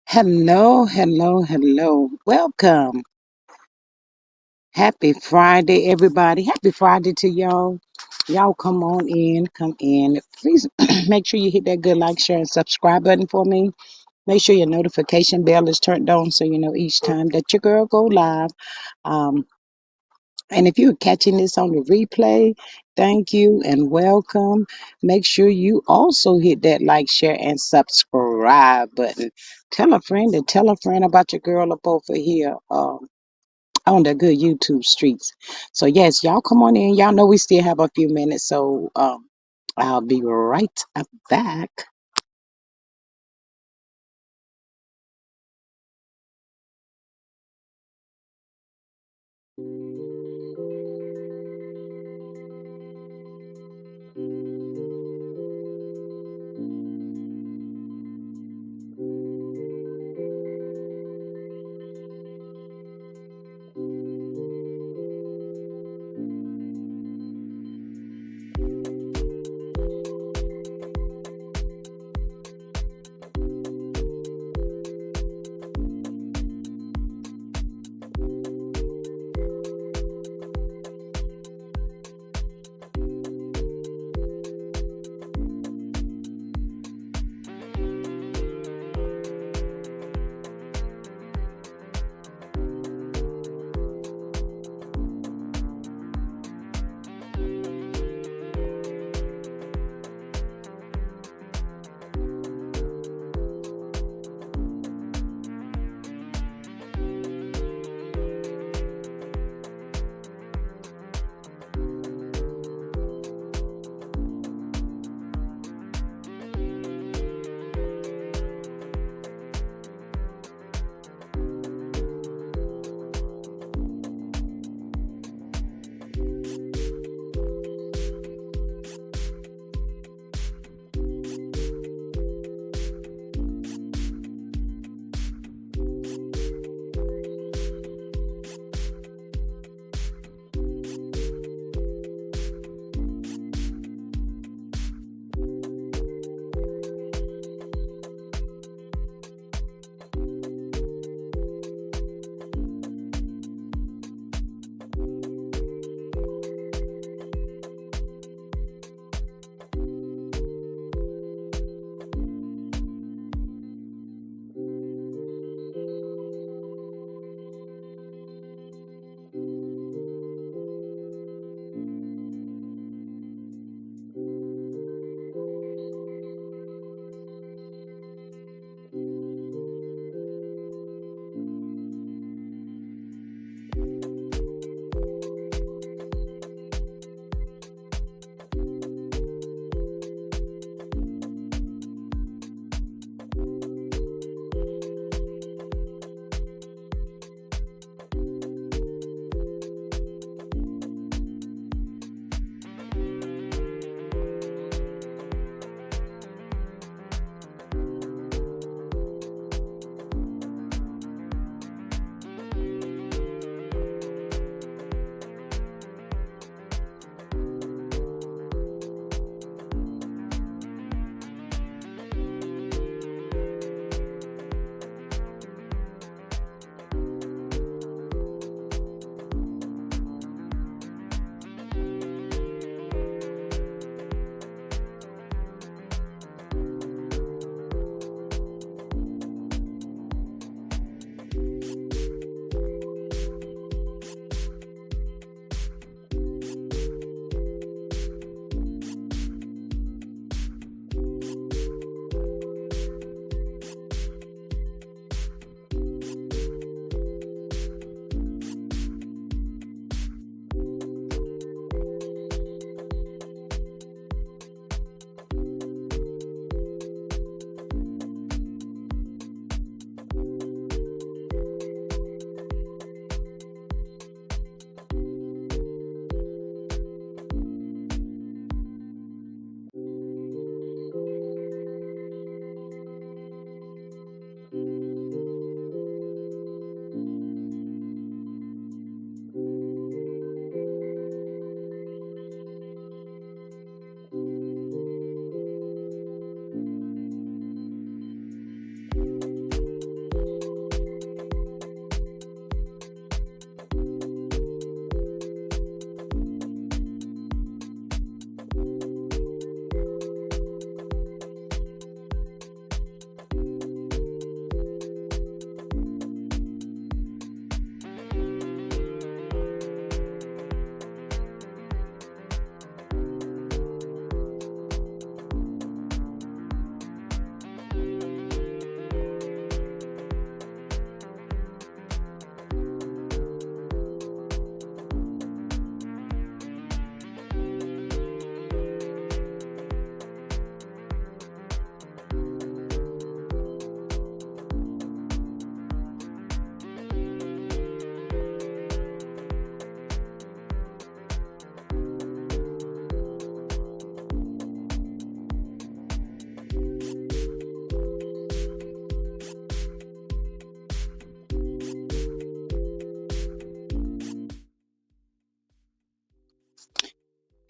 Hello, hello, hello. Welcome. Happy Friday, everybody. Happy Friday to y'all. Y'all come on in, come in. Please make sure you hit that good like, share, and subscribe button for me. Make sure your notification bell is turned on so you know each time that your girl go live. Um, and if you're catching this on the replay, thank you and welcome. Make sure you also hit that like, share, and subscribe button. Tell a friend and tell a friend about your girl up over here. On the good YouTube streets. So yes, y'all come on in. Y'all know we still have a few minutes, so I'll be right back.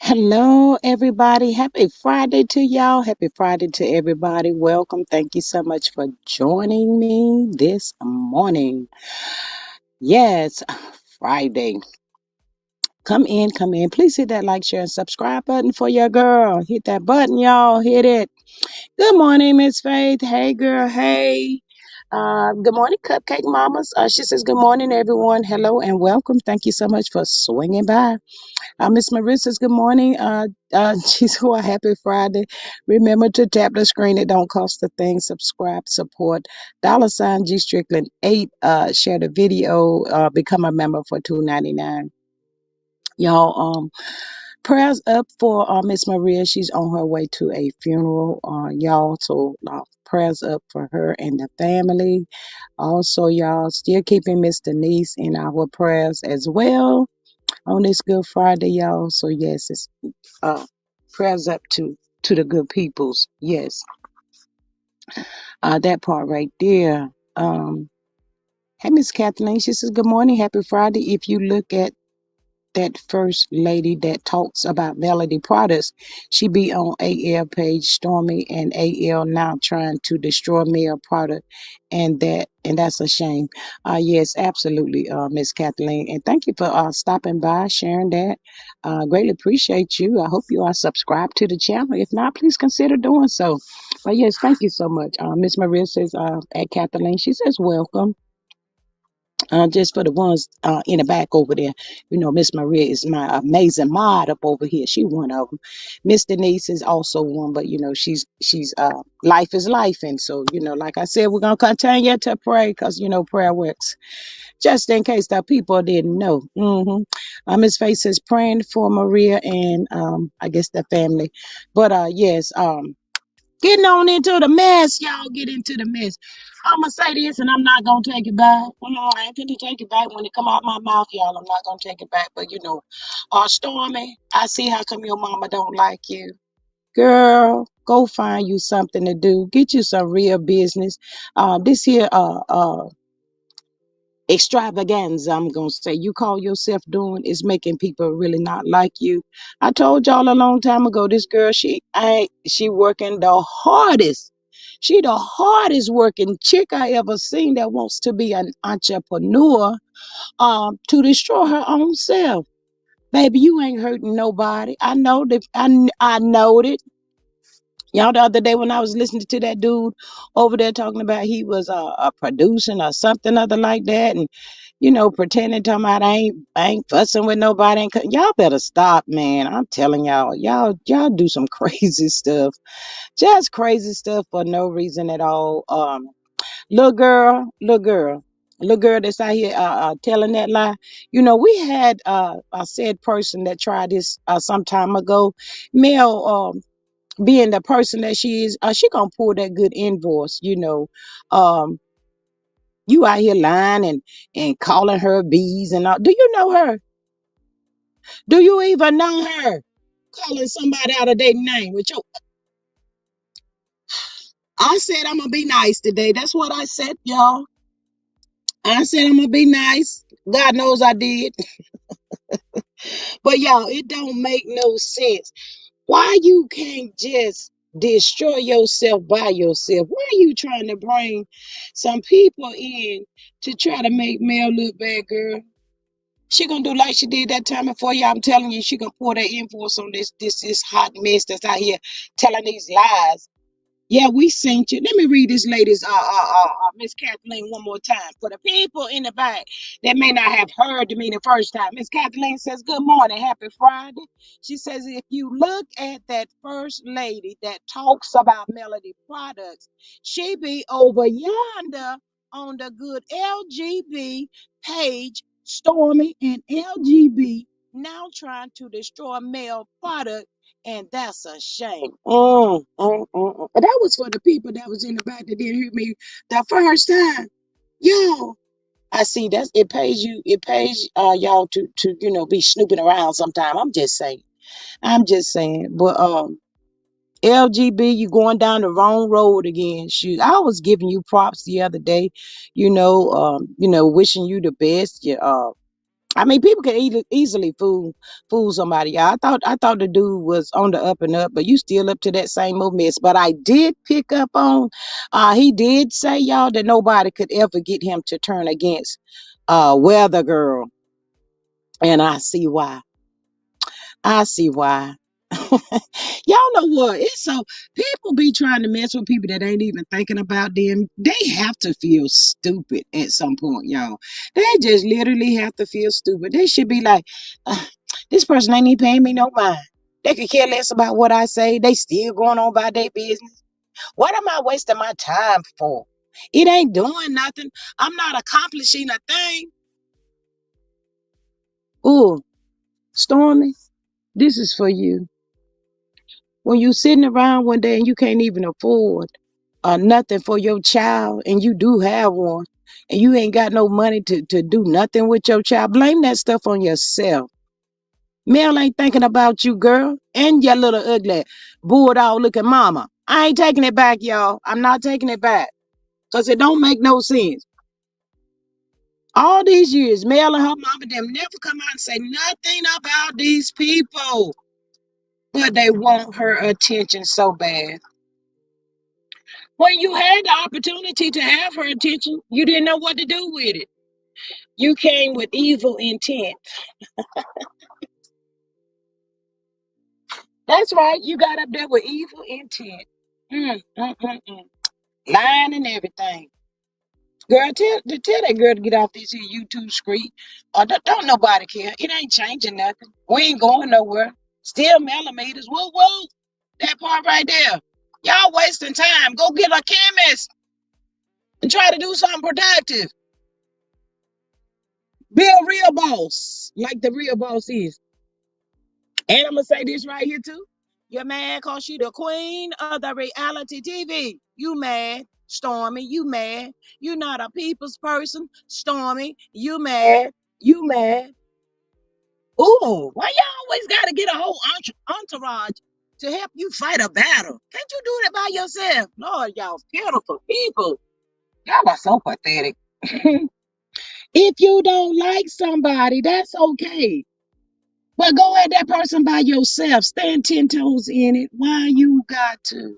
Hello, everybody. Happy Friday to y'all. Happy Friday to everybody. Welcome. Thank you so much for joining me this morning. Yes, Friday. Come in, come in. Please hit that like, share, and subscribe button for your girl. Hit that button, y'all. Hit it. Good morning, Miss Faith. Hey, girl. Hey. Good morning, Cupcake Mamas. She says, good morning, everyone. Hello and welcome. Thank you so much for swinging by. Miss Marissa's good morning. She's who a happy Friday. Remember to tap the screen. It don't cost a thing. Subscribe, support. $ G Strickland 8. Share the video. Become a member for $2.99. Y'all, prayers up for Miss Maria. She's on her way to a funeral. Y'all, so prayers up for her and the family. Also, y'all, still keeping Miss Denise in our prayers as well on this Good Friday, y'all. So yes, it's uh prayers up to the good peoples. Yes, that part right there. Hey, Miss Kathleen, she says good morning, happy Friday. If you look at that first lady that talks about Melody products, she be on AL page Stormy and AL now trying to destroy male product, and that's a shame. Yes, absolutely, Miss Kathleen, and thank you for stopping by, sharing that. Greatly appreciate you. I hope you are subscribed to the channel. If not, please consider doing so. But yes, thank you so much. Miss Maria says at Kathleen, she says welcome. Just for the ones in the back over there, Miss Maria is my amazing mod up over here. She one of them. Miss Denise is also one, but she's life is life, and so like I said, we're gonna continue to pray because prayer works. Just in case the people didn't know. Miss Faith is praying for Maria and I guess the family, but yes, getting on into the mess, y'all. Get into the mess. I'm gonna say this, and I'm not gonna take it back. I ain't gonna take it back when it come out my mouth, y'all. I'm not gonna take it back. But Stormy, I see how come your mama don't like you, girl. Go find you something to do. Get you some real business. This here, extravaganza, I'm gonna say, you call yourself doing is making people really not like you. I told y'all a long time ago, this girl, she working the hardest. She the hardest working chick I ever seen that wants to be an entrepreneur to destroy her own self. Baby, you ain't hurting nobody. I know that. I know it. Y'all, the other day when I was listening to that dude over there talking about he was a producing or something other like that, and pretending talking about I ain't fussing with nobody. Y'all better stop, man. I'm telling y'all do some crazy stuff, just crazy stuff for no reason at all. Little girl, little girl. Little girl that's out here telling that lie. We had a said person that tried this some time ago. Mel, being the person that she is, she gonna pull that good invoice. Um, you out here lying and calling her bees and all. Do you know her? Do you even know her? Calling somebody out of their name with your. I said I'm gonna be nice today. That's what I said, y'all. I said I'm gonna be nice. God knows I did. But y'all, it don't make no sense. Why you can't just destroy yourself by yourself? Why are you trying to bring some people in to try to make Mel look bad, girl? She gonna do like she did that time before y'all. I'm telling you, she gonna pour that influence on this hot mess that's out here telling these lies. Yeah, we seen you. Let me read this lady's Miss Kathleen one more time for the people in the back that may not have heard me the first time. Miss Kathleen says, "Good morning, happy Friday." She says, "If you look at that first lady that talks about Melody products, she be over yonder on the good LGB page, Stormy and LGB now trying to destroy male product." And that's a shame. That was for the people that was in the back that didn't hear me the first time. Yo, I see that's it pays you, it pays y'all to be snooping around sometime. I'm just saying. I'm just saying. But LGB, you going down the wrong road again. Shoot, I was giving you props the other day, wishing you the best. I mean, people can easily fool somebody. Yeah, I thought the dude was on the up and up, but you still up to that same old mess. But I did pick up on, he did say, y'all, that nobody could ever get him to turn against Weather Girl, and I see why. I see why. Y'all know what? It's so people be trying to mess with people that ain't even thinking about them. They have to feel stupid at some point, y'all. They just literally have to feel stupid. They should be like, "Ugh, this person ain't even paying me no mind. They could care less about what I say. They still going on about their business. What am I wasting my time for? It ain't doing nothing. I'm not accomplishing a thing." Ooh, Stormy, this is for you. When you sitting around one day and you can't even afford nothing for your child, and you do have one, and you ain't got no money to do nothing with your child, blame that stuff on yourself. Mel ain't thinking about you, girl, and your little ugly bulldog looking mama. I ain't taking it back, y'all. I'm not taking it back because it don't make no sense. All these years, Mel and her mama them never come out and say nothing about these people, but they want her attention so bad. When you had the opportunity to have her attention, you didn't know what to do with it. You came with evil intent. That's right. You got up there with evil intent. Mm. Lying and everything. Girl, tell that girl to get off this here YouTube screen. Don't nobody care. It ain't changing nothing. We ain't going nowhere. Still millimeters. Woo woo. That part right there. Y'all wasting time. Go get a chemist and try to do something productive. Be a real boss, like the real boss is. And I'm gonna say this right here too. You're mad cause she the queen of the reality TV. You mad, Stormy, you mad. You not a people's person, Stormy, you mad. You mad. Ooh, why y'all always gotta get a whole entourage to help you fight a battle? Can't you do that by yourself? Lord, y'all beautiful people. Y'all are so pathetic. If you don't like somebody, that's okay. But go at that person by yourself. Stand 10 toes in it. Why you got to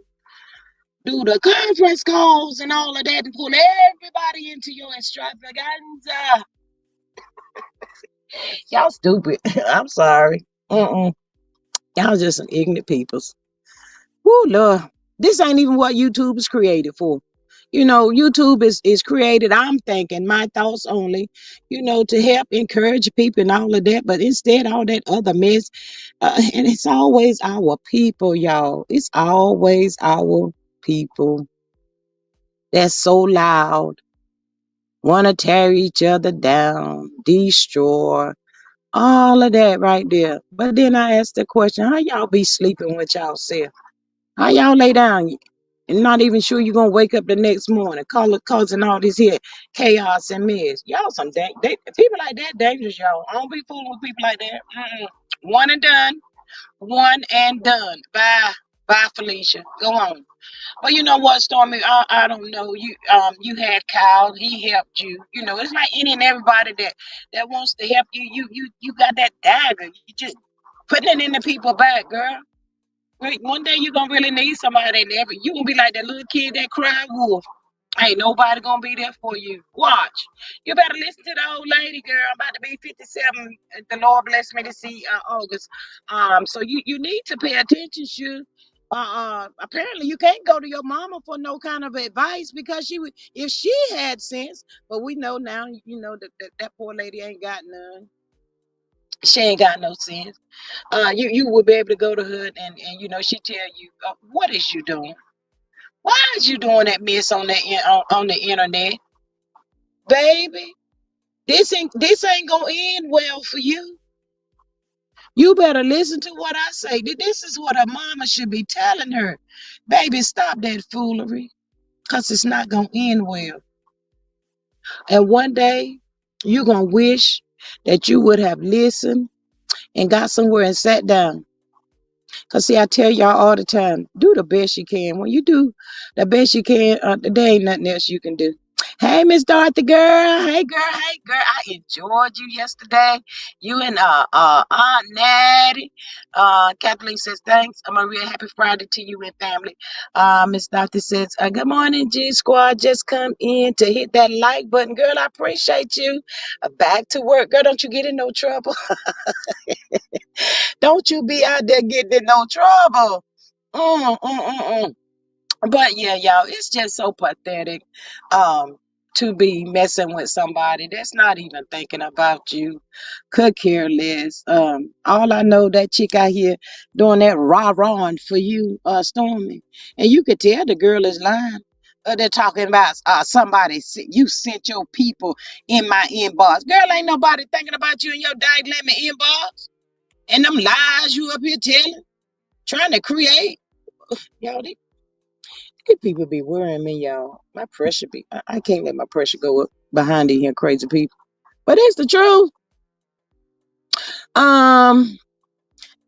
do the conference calls and all of that and pull everybody into your extravaganza? Y'all stupid. I'm sorry. Y'all just some ignorant peoples. Woo, Lord. This ain't even what YouTube is created for. YouTube is created, I'm thinking, my thoughts only, to help encourage people and all of that. But instead, all that other mess. And it's always our people, y'all. It's always our people that's so loud, want to tear each other down, destroy, all of that right there. But then I asked the question, how y'all be sleeping with y'all self? How y'all lay down and not even sure you're going to wake up the next morning, causing all this here chaos and mess? Y'all people like that dangerous, y'all. I don't be fooling with people like that. One and done. One and done. Bye. Bye, Felicia. Go on. But you know what, Stormy? I don't know. You had Kyle. He helped you. It's like any and everybody that wants to help you. You got that dagger. You just putting it in the people back, girl. Wait, one day you're gonna really need somebody. Never. You gonna be like that little kid that cried wolf. Ain't nobody gonna be there for you. Watch. You better listen to the old lady, girl. I'm about to be 57. The Lord bless me to see August. So you need to pay attention, sure. Apparently you can't go to your mama for no kind of advice because if she had sense, but we know now, that poor lady ain't got none. She ain't got no sense. You would be able to go to her and she tell you, what is you doing? Why is you doing that mess on the internet, baby? This ain't gonna end well for you. You better listen to what I say. This is what a mama should be telling her, baby. Stop that foolery, cause it's not gonna end well. And one day you're gonna wish that you would have listened and got somewhere and sat down. Cause see, I tell y'all all the time, do the best you can. When you do the best you can, there ain't nothing else you can do. Hey, Miss Dorothy, girl. Hey, girl. Hey, girl. I enjoyed you yesterday. You and Aunt Natty. Kathleen says thanks. I'm a real happy Friday to you and family. Miss Dorothy says, good morning, G Squad. Just come in to hit that like button, girl. I appreciate you. Back to work, girl. Don't you get in no trouble. Don't you be out there getting in no trouble. Mm, mm, mm, mm. But yeah, y'all, it's just so pathetic um to be messing with somebody that's not even thinking about you. Could care less. All I know that chick out here doing that rah-rahing for you, Stormy. And you could tell the girl is lying. They're talking about you sent your people in my inbox. Girl, ain't nobody thinking about you in your daggone inbox. And them lies you up here telling, trying to create. Y'all, these people be worrying me, y'all. My pressure I can't let my pressure go up behind these here crazy people. But it's the truth. Um,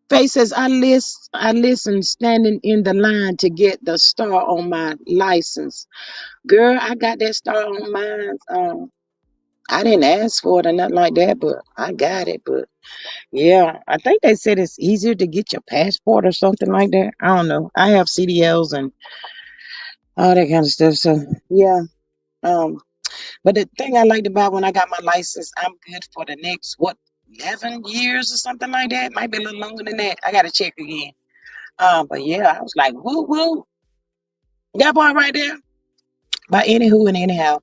Faith says I listen standing in the line to get the star on my license. Girl, I got that star on mine. I didn't ask for it or nothing like that, but I got it. But yeah, I think they said it's easier to get your passport or something like that. I don't know. I have CDLs and all that kind of stuff. So yeah. Um, But the thing I liked about when I got my license, I'm good for the next, 11 years or something like that. Might be a little longer than that. I got to check again. But yeah, I was like, woo woo. That boy right there. But anywho and anyhow,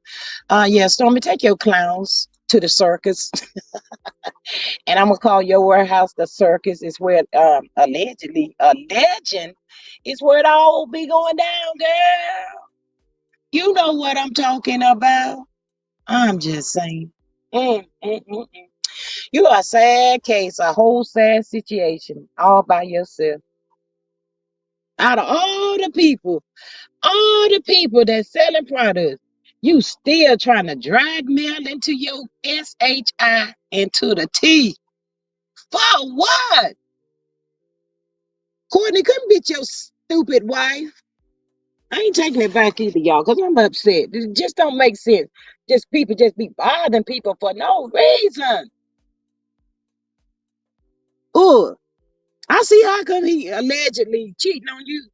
yeah, Stormy, take your clowns to the circus. And I'm going to call your warehouse the circus. Is where, allegedly, a legend is where it all be going down, girl. You know what I'm talking about. I'm just saying. Mm, mm, mm, mm. You are a sad case, a whole sad situation, all by yourself. Out of all the people that's selling products, you still trying to drag mail into your SHI into the T. For what? Courtney, come get your stupid wife. I ain't taking it back either, y'all, because I'm upset. It just don't make sense. Just people just be bothering people for no reason. Ugh. I see how come he allegedly cheating on you.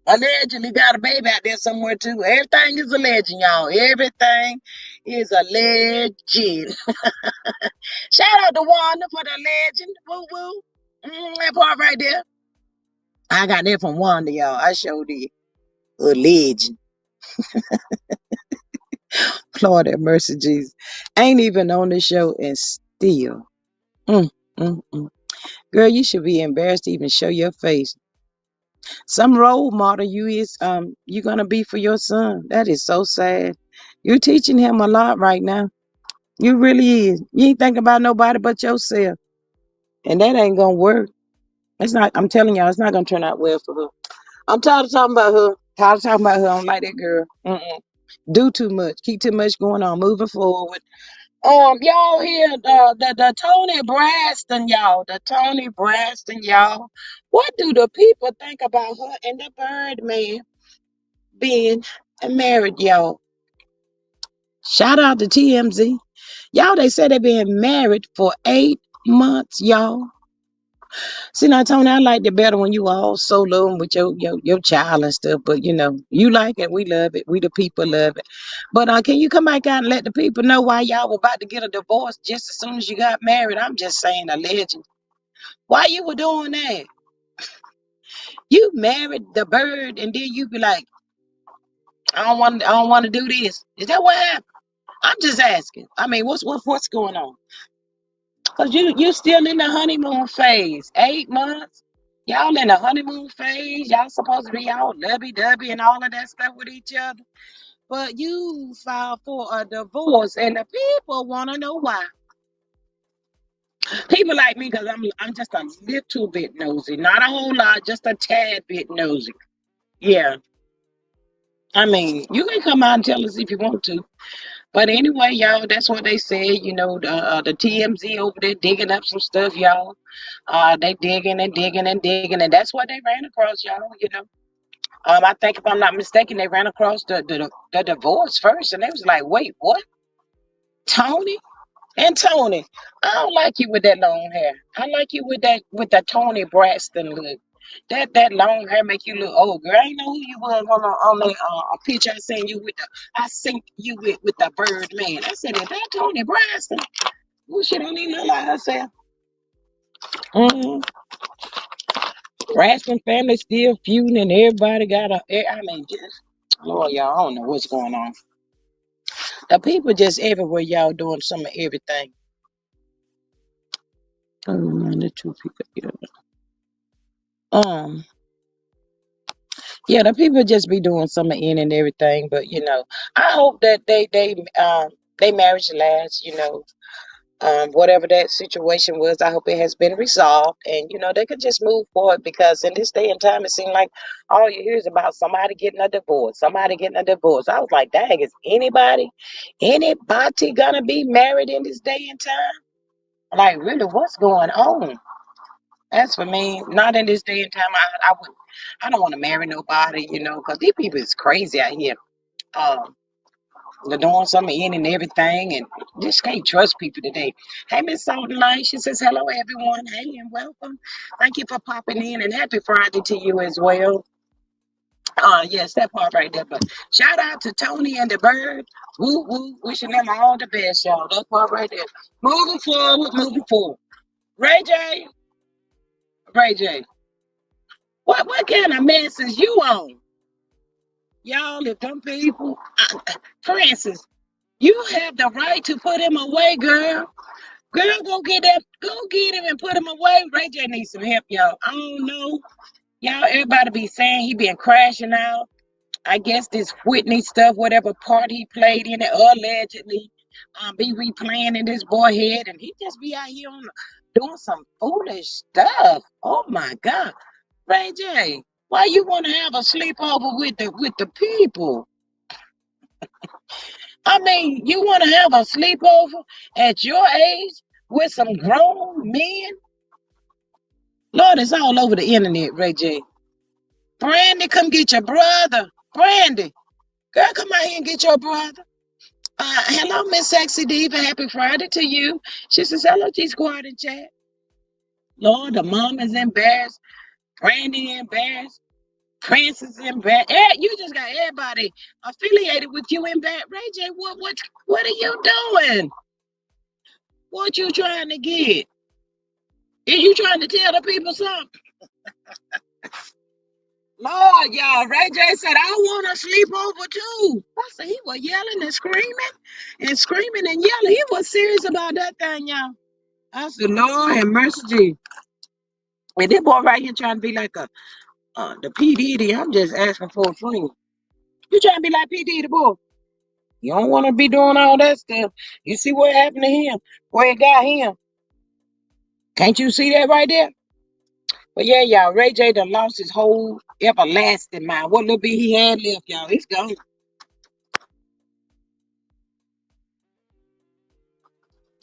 Allegedly got a baby out there somewhere too. Everything is a legend, y'all. Everything is a legend. Shout out to Wanda for the legend. Woo woo. That part right there. I got that from Wanda, y'all. I showed it. A legend. Lord have mercy, Jesus. Ain't even on the show and still. Mm, mm, mm. Girl, you should be embarrassed to even show your face. Some role model you gonna be for your son. That is so sad. You're teaching him a lot right now. You really is. You ain't thinking about nobody but yourself. And that ain't gonna work. It's not, I'm telling y'all, it's not gonna turn out well for her. I'm tired of talking about her. Tired of talking about her. I don't like that girl. Mm-mm. Do too much. Keep too much going on. Moving forward. Y'all hear the Toni Braxton, y'all. The Toni Braxton, y'all. What do the people think about her and the bird man being married, y'all? Shout out to TMZ. Y'all, they said they been married for 8 months, y'all. See, now, Tony, I liked it better when you all solo and with your child and stuff. But, you like it. We love it. We the people love it. But can you come back out and let the people know why y'all were about to get a divorce just as soon as you got married? I'm just saying, a legend. Why you were doing that? You married the bird and then you be like, I don't want to do this. Is that what happened? I'm just asking. I mean, what's going on? Cause you still in the honeymoon phase. 8 months. Y'all in the honeymoon phase. Y'all supposed to be all lovey-dovey and all of that stuff with each other. But you filed for a divorce and the people wanna know why. People like me, cause I'm just a little bit nosy. Not a whole lot, just a tad bit nosy. Yeah. I mean, you can come out and tell us if you want to. But anyway, y'all, that's what they said. The TMZ over there digging up some stuff, y'all. They digging and digging and digging, and that's what they ran across, y'all. I think if I'm not mistaken, they ran across the divorce first, and they was like, "Wait, what? Tony and Tony? I don't like you with that long hair. I like you with that Tony Braxton look. That long hair make you look old, girl. I ain't know who you was on the a picture I seen you with. I seen you with the bird man. I said, "Is that Tony Braxton?" Well, she don't even look like herself. Mm-hmm. Braxton family still feuding, and everybody got a. I mean, just Lord, y'all, I don't know what's going on. The people just everywhere, y'all doing some of everything. The two people. Um, yeah, the people just be doing some of in and everything, but I hope that they marriage lasts. Whatever that situation was, I hope it has been resolved, and they could just move forward because in this day and time, it seems like all you hear is about somebody getting a divorce, somebody getting a divorce. I was like, dang, is anybody gonna be married in this day and time? Like, really, what's going on? As for me, not in this day and time. I don't want to marry nobody, because these people is crazy out here. Um, they're doing something in and everything, and just can't trust people today. Hey, Miss Salt Light, she says, hello, everyone. Hey, and welcome. Thank you for popping in, and happy Friday to you as well. Yes, that part right there. But shout out to Tony and the bird. Woo, woo, wishing them all the best, y'all. That part right there. Moving forward, moving forward. Ray J, Ray J, what kind of mess is you on? Y'all, if them people, Francis, you have the right to put him away, girl. Girl, go get him and put him away. Ray J needs some help, y'all. I don't know. Y'all, everybody be saying he been crashing out. I guess this Whitney stuff, whatever part he played in it, allegedly, be replaying in this boy head, and he just be out here doing some foolish stuff. Oh my God, Ray J, why you want to have a sleepover with the people? I mean, you want to have a sleepover at your age with some grown men? Lord, it's all over the internet, Ray J. Brandy, come get your brother. Brandy, girl, come out here and get your brother. Hello, Miss Sexy Diva. Happy Friday to you. She says, hello, G Squad and chat. Lord, the mom is embarrassed. Brandy embarrassed. Prince is embarrassed. You just got everybody affiliated with you embarrassed. Ray J, what are you doing? What you trying to get? Is you trying to tell the people something? Lord, y'all, Ray J said, I want to sleep over too. I said, he was yelling and screaming and yelling. He was serious about that thing, y'all. I said, Lord have mercy, G. And this boy right here trying to be like the P. Diddy. I'm just asking for a friend. You trying to be like P. Diddy, boy. You don't want to be doing all that stuff. You see what happened to him, where it got him. Can't you see that right there? But yeah, y'all, Ray J done lost his whole everlasting mind. What little bit he had left, y'all, it's gone.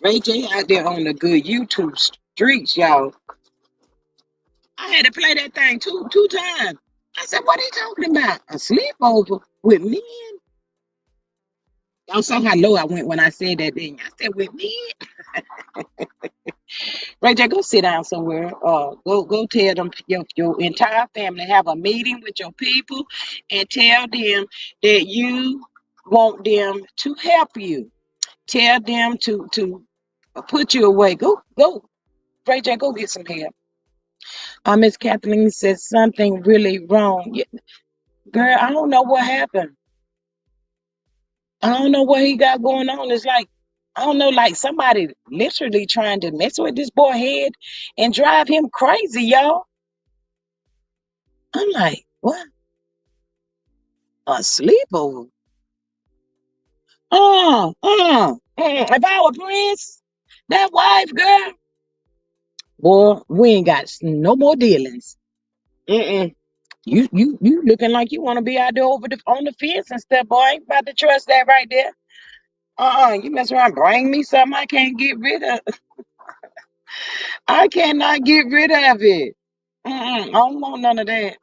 Ray J out there on the good YouTube streets, y'all. I had to play that thing two times. I said, what are you talking about? A sleepover with men? Y'all saw how low I went when I said that, didn't you? I said, with men? Ray J, go sit down somewhere. Go tell them your entire family, have a meeting with your people and tell them that you want them to help you. Tell them to put you away. Go, Ray J, go get some help. Miss Kathleen says something really wrong. Yeah, girl, I don't know what happened. I don't know what he got going on. It's like, I don't know, like somebody literally trying to mess with this boy head and drive him crazy, y'all. I'm like, what? A sleepover? If I were Prince, that wife, girl, boy, we ain't got no more dealings. Mm-mm. You looking like you want to be out there on the fence and stuff, boy. I ain't about to trust that right there. You mess around, bring me something I can't get rid of. I cannot get rid of it. I don't want none of that.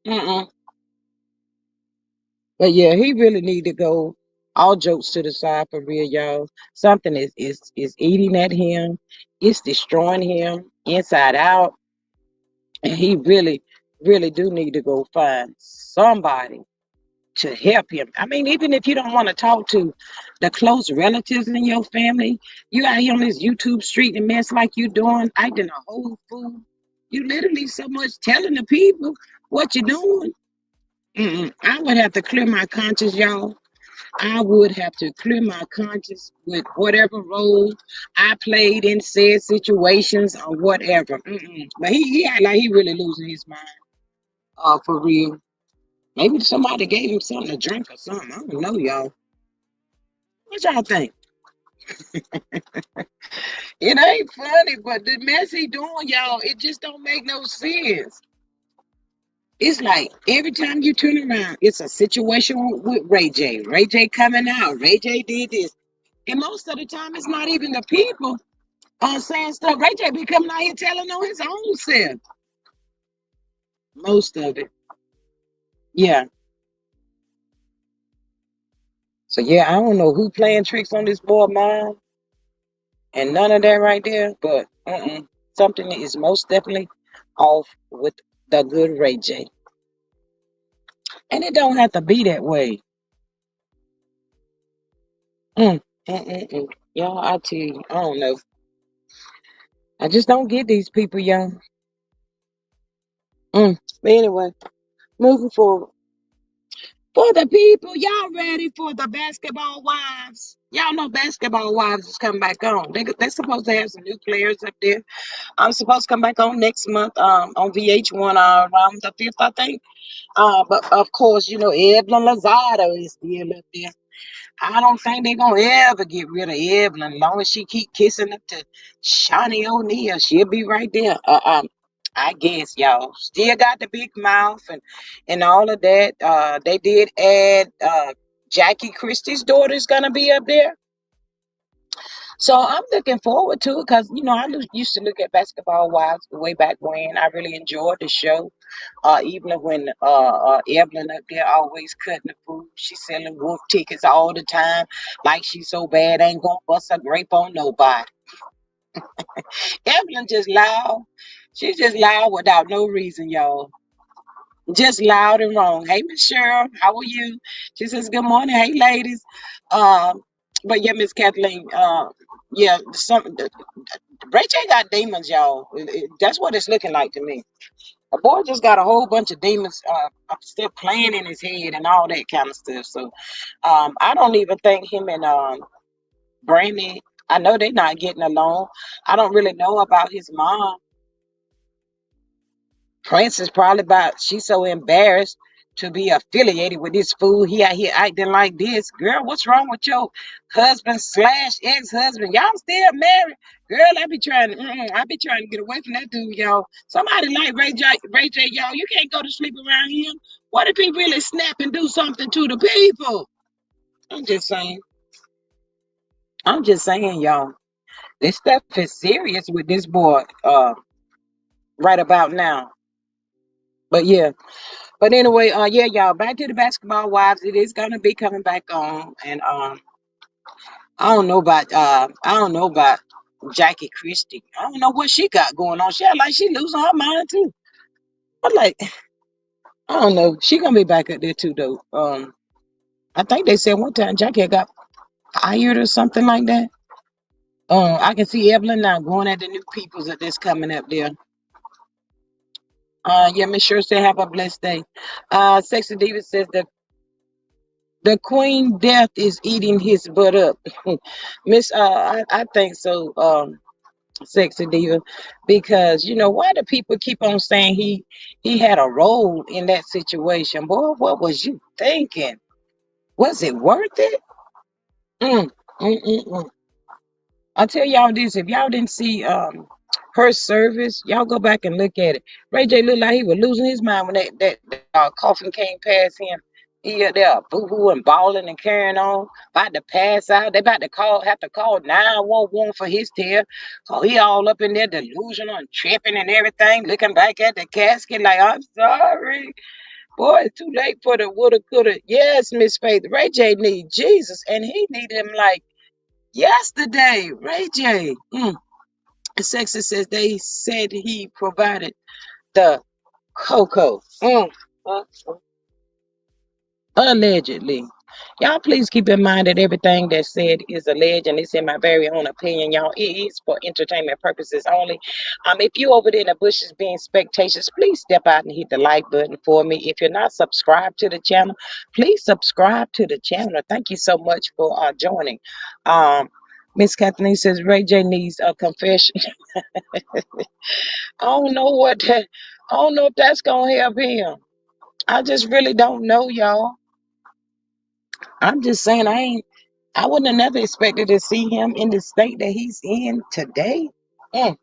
Mm-mm. But yeah, he really need to go. All jokes to the side for real, y'all. Something is eating at him. It's destroying him inside out, and he really, really do need to go find somebody to help him. I mean, even if you don't want to talk to the close relatives in your family, you out here on this YouTube street and mess like you doing, acting a whole fool. You literally so much telling the people what you're doing. I would have to clear my conscience, y'all. I would have to clear my conscience with whatever role I played in said situations or whatever. But he act like he really losing his mind. For real. Maybe somebody gave him something to drink or something. I don't know, y'all. What y'all think? It ain't funny, but the mess he doing, y'all, it just don't make no sense. It's like every time you turn around, it's a situation with Ray J. Ray J coming out. Ray J did this. And most of the time, it's not even the people saying stuff. Ray J be coming out here telling on his own self. Most of it. Yeah. So, yeah, I don't know who playing tricks on this boy mind and none of that right there, but something is most definitely off with the good Ray J. And it don't have to be that way. Mm, Y'all, I tell you, I don't know. I just don't get these people, y'all. But anyway, moving forward. For the people, y'all ready for the basketball wives? Y'all know basketball wives is coming back on. They're supposed to have some new players up there. I'm supposed to come back on next month on VH1 around the 5th, I think. But of course, you know, Evelyn Lozado is still up there. I don't think they're gonna ever get rid of Evelyn. As long as she keep kissing up to Shawnee O'Neal, she'll be right there. I guess y'all still got the big mouth and all of that. They did add Jackie Christie's daughter's gonna be up there. So I'm looking forward to it because you know used to look at Basketball Wives way back when. I really enjoyed the show. Even when Evelyn up there always cutting the food, she's selling wolf tickets all the time, like she's so bad ain't gonna bust a grape on nobody. Evelyn just loud. She's just loud without no reason, y'all. Just loud and wrong. Hey, Miss Cheryl, how are you? She says, good morning. Hey, ladies. Um, but yeah, Miss Kathleen, yeah, Ray J got demons, y'all. That's what it's looking like to me. A boy just got a whole bunch of demons still playing in his head and all that kind of stuff. So I don't even think him and Brandy, I know they're not getting along. I don't really know about his mom. Prince is probably about she's so embarrassed to be affiliated with this fool. He out here acting like this. Girl, what's wrong with your husband slash ex-husband? Y'all still married? Girl, I be trying to get away from that dude, y'all. Somebody like Ray J, y'all, you can't go to sleep around him. What if he really snap and do something to the people? I'm just saying. I'm just saying, y'all. This stuff is serious with this boy right about now. But yeah. But anyway, yeah, y'all, back to the basketball wives. It is gonna be coming back on, and I don't know about Jackie Christie. I don't know what she got going on. She act like she losing her mind too. But like, I don't know. She gonna be back up there too, though. I think they said one time Jackie had got fired or something like that. I can see Evelyn now going at the new peoples that's coming up there. Yeah, Miss Sure said have a blessed day. Sexy Diva says that the Queen Death is eating his butt up. Miss, I think so, Sexy Diva, because you know why do people keep on saying he had a role in that situation? Boy, what was you thinking? Was it worth it? Mm, mm. I'll tell y'all this: if y'all didn't see her service, y'all go back and look at it. Ray J looked like he was losing his mind when that coffin came past him. He up there boo hoo and bawling and carrying on, about to pass out. They about to have to call 911 for his tail. So he all up in there delusional and tripping and everything, looking back at the casket like, I'm sorry. Boy, it's too late for the woulda, coulda. Yes, Miss Faith. Ray J need Jesus, and he needed him like yesterday. Ray J. Sexy says they said he provided the cocoa. Uh, Allegedly. Y'all please keep in mind that everything that's said is alleged and it's in my very own opinion, y'all. It is for entertainment purposes only. If you over there in the bushes being spectacious, please step out and hit the like button for me. If you're not subscribed to the channel, please subscribe to the channel. Thank you so much for joining. Miss Kathleen says Ray J needs a confession. I don't know what that, I don't know if that's gonna help him. I just really don't know, y'all. I'm just saying I wouldn't have never expected to see him in the state that he's in today. Mm.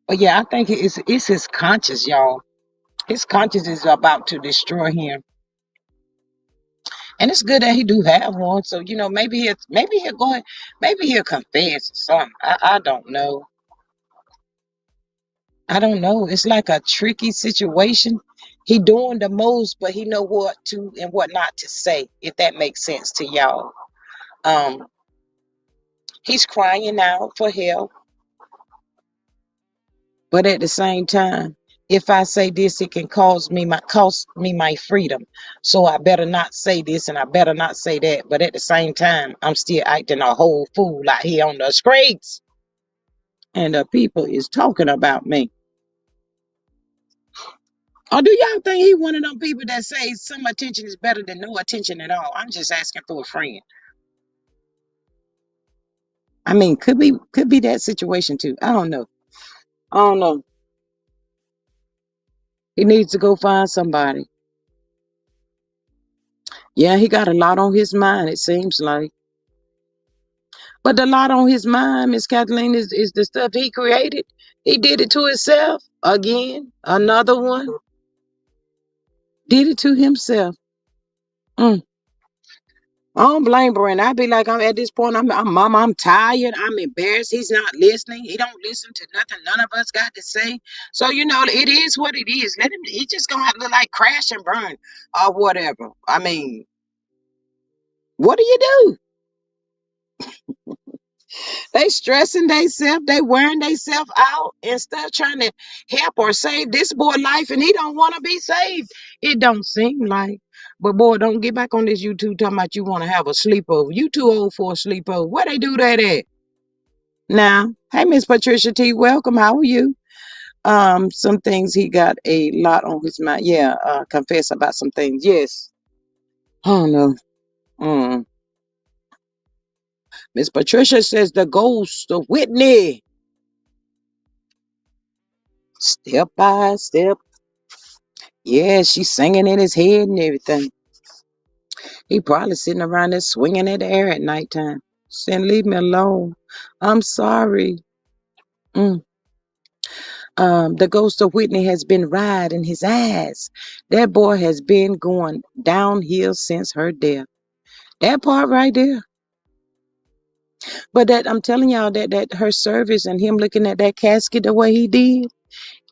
But yeah, I think it's his conscience, y'all. His conscience is about to destroy him. And it's good that he do have one. So, maybe he'll confess or something. I don't know. I don't know. It's like a tricky situation. He doing the most, but he know what to and what not to say, if that makes sense to y'all. Um, he's crying out for help. But at the same time, if I say this, it can cost me my freedom. So I better not say this and I better not say that. But at the same time, I'm still acting a whole fool out here on the streets. And the people is talking about me. Or do y'all think he one of them people that say some attention is better than no attention at all? I'm just asking for a friend. I mean, could be that situation too. I don't know. I don't know. He needs to go find somebody. Yeah, he got a lot on his mind, it seems like. But the lot on his mind, Miss Kathleen, is the stuff he created. He did it to himself. Again, another one. Did it to himself. Mm. I don't blame Brent. I be like, I'm at this point, Mama, I'm tired. I'm embarrassed. He's not listening. He don't listen to nothing none of us got to say. So, it is what it is. Let him, he just gonna have to like crash and burn or whatever. I mean, what do you do? They stressing themselves, they wearing themselves out instead of trying to help or save this boy life, and he don't want to be saved. It don't seem like. But boy, don't get back on this YouTube talking about you want to have a sleepover. You too old for a sleepover. Where they do that at? Now, hey Miss Patricia T, welcome. How are you? Some things he got a lot on his mind. Yeah, confess about some things. Yes. Oh no. Mm. Miss Patricia says the ghost of Whitney. Step by step. Yeah, she's singing in his head and everything. He probably sitting around there swinging in the air at nighttime, saying, "Leave me alone. I'm sorry." Mm. The ghost of Whitney has been riding his ass. That boy has been going downhill since her death. That part right there. But that I'm telling y'all that her service and him looking at that casket the way he did,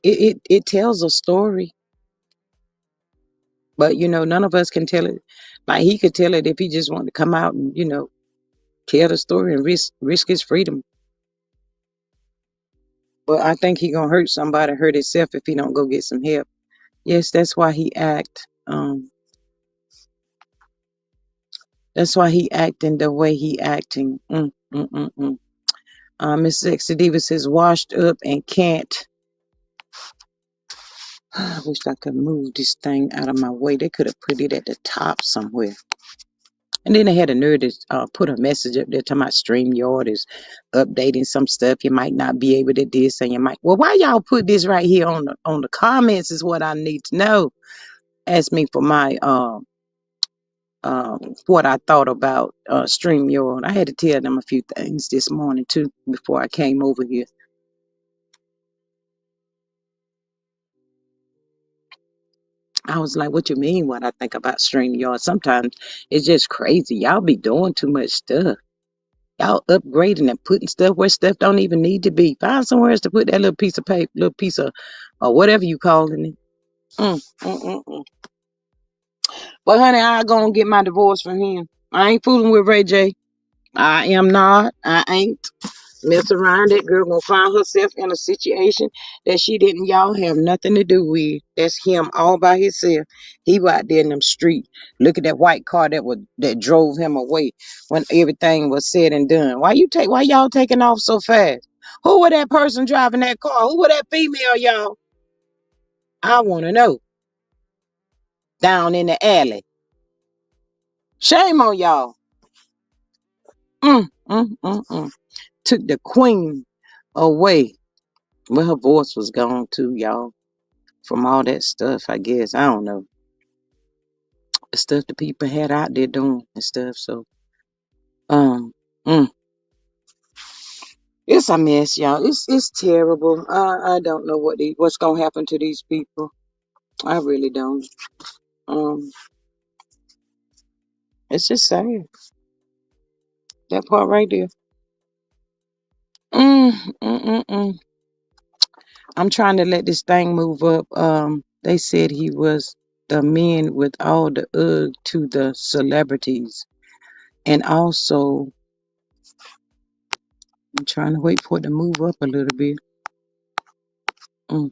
it tells a story. But none of us can tell it. Like he could tell it if he just wanted to come out and tell the story and risk his freedom. But I think he gonna hurt somebody, hurt himself if he don't go get some help. Yes, that's why he act. That's why he acting the way he acting. Miss Sexy Diva says washed up and can't. I wish I could move this thing out of my way. They could have put it at the top somewhere. And then they had a nerve to put a message up there talking about StreamYard is updating some stuff. You might not be able to do this, and you might. Well, why y'all put this right here on the comments is what I need to know. Ask me for my what I thought about StreamYard. I had to tell them a few things this morning too before I came over here. I was like, "What you mean? What I think about StreamYard? Sometimes it's just crazy. Y'all be doing too much stuff." Y'all upgrading and putting stuff where stuff don't even need to be. Find somewhere else to put that little piece of paper, little piece of, or whatever you calling it. Mm. But honey, I gonna get my divorce from him. I ain't fooling with Ray J. I am not. I ain't. Mess around, that girl gonna find herself in a situation that she didn't y'all have nothing to do with. That's him all by himself. He was out there in them streets. Look at that white car that drove him away when everything was said and done. Why y'all taking off so fast? Who was that person driving that car? Who was that female, y'all? I wanna know. Down in the alley. Shame on y'all. Mm. Took the queen away. Well, her voice was gone too, y'all. From all that stuff, I guess. I don't know. The stuff the people had out there doing and stuff. So, um, mm, it's a mess, y'all. It's terrible. I don't know what's gonna happen to these people. I really don't. Um, it's just sad. That part right there. Mm, mm, mm, mm. I'm trying to let this thing move up. They said he was the men with all the to the celebrities, and also I'm trying to wait for it to move up a little bit. Mm.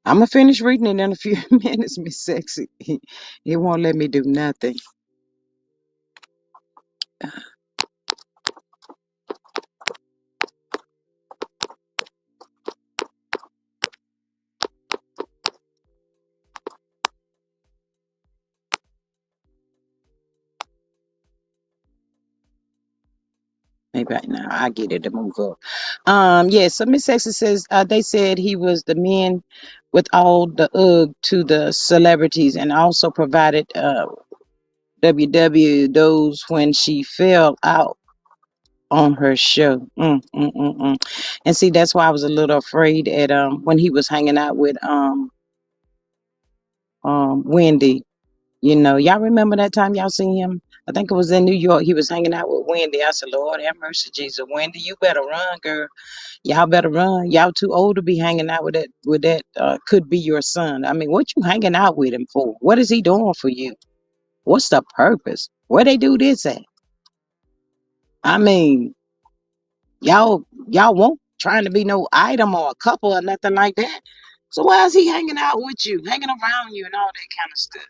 I'm gonna finish reading it in a few minutes, Miss Sexy. It won't let me do nothing. Maybe right now I get it to move up. Yeah. So Miss Sexy says they said he was the men with all the to the celebrities, and also provided WW those when she fell out on her show. And see, that's why I was a little afraid at when he was hanging out with Wendy. You know, y'all remember that time y'all seen him? I think it was in New York. He was hanging out with Wendy. I said, Lord have mercy, Jesus. Wendy, you better run, girl. Y'all better run. Y'all too old to be hanging out with that could be your son. I mean, what you hanging out with him for? What is he doing for you? What's the purpose? Where they do this at? I mean, y'all won't trying to be no item or a couple or nothing like that. So why is he hanging out with you, hanging around you and all that kind of stuff?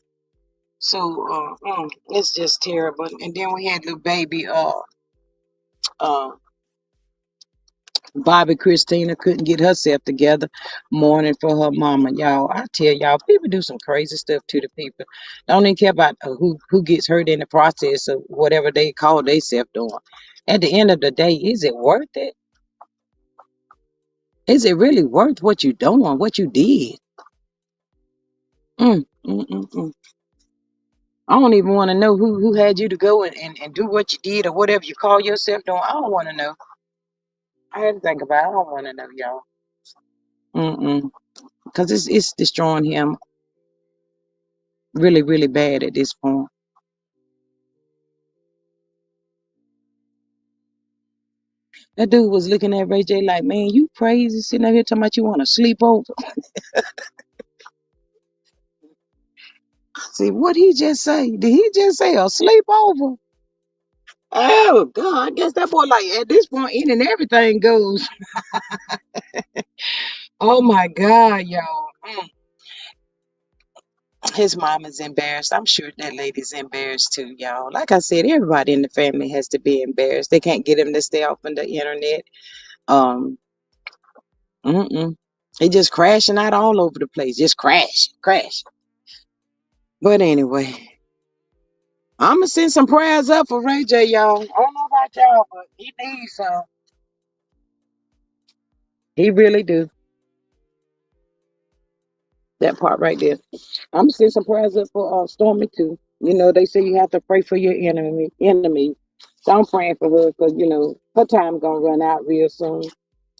So it's just terrible. And then we had little baby uh Bobby Christina couldn't get herself together, mourning for her mama. Y'all, I tell y'all, people do some crazy stuff to the people. Don't even care about who gets hurt in the process of whatever they call themselves doing. At the end of the day, is it worth it? Is it really worth what you doing, what you did? Mm. I don't even want to know who had you to go and do what you did or whatever you call yourself doing. I don't want to know. I had to think about it. I don't want to know, y'all. Because it's destroying him really, really bad at this point. That dude was looking at Ray J like, man, you crazy sitting out here talking about you want to sleep over. See, what he just say? Did he just say a sleepover? Oh, God, I guess that boy, like, at this point, in and everything goes. Oh, my God, y'all. His mom is embarrassed. I'm sure that lady's embarrassed too, y'all. Like I said, everybody in the family has to be embarrassed. They can't get him to stay off on the internet. Um, mm-mm. He just crashing out all over the place. Just crash. But anyway, I'm gonna send some prayers up for Ray J, y'all. I don't know about y'all, but he needs some. He really do. That part right there. I'm gonna send some prayers up for Stormy too. You know, they say you have to pray for your enemy. So I'm praying for her because her time gonna run out real soon.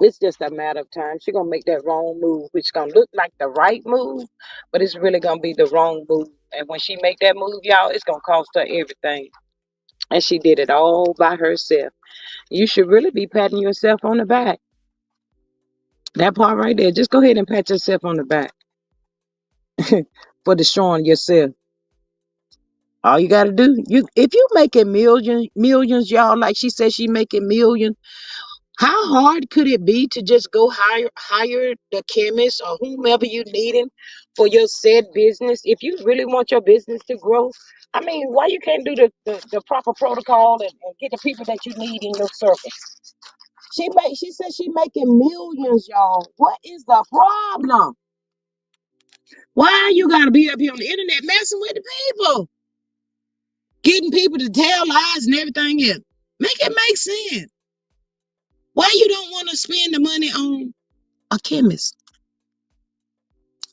It's just a matter of time. She gonna make that wrong move, which gonna look like the right move, but it's really gonna be the wrong move. And when she make that move, y'all, it's gonna cost her everything. And she did it all by herself. You should really be patting yourself on the back. That part right there. Just go ahead and pat yourself on the back. for destroying yourself. All you gotta do, you if you making millions, y'all, like she said she making millions, how hard could it be to just go hire the chemist or whomever you needing for your said business? If you really want your business to grow, I mean, why you can't do the proper protocol and get the people that you need in your circle? She said she making millions, y'all. What is the problem? Why you gotta be up here on the internet messing with the people? Getting people to tell lies and everything else. Make it make sense. Why you don't want to spend the money on a chemist?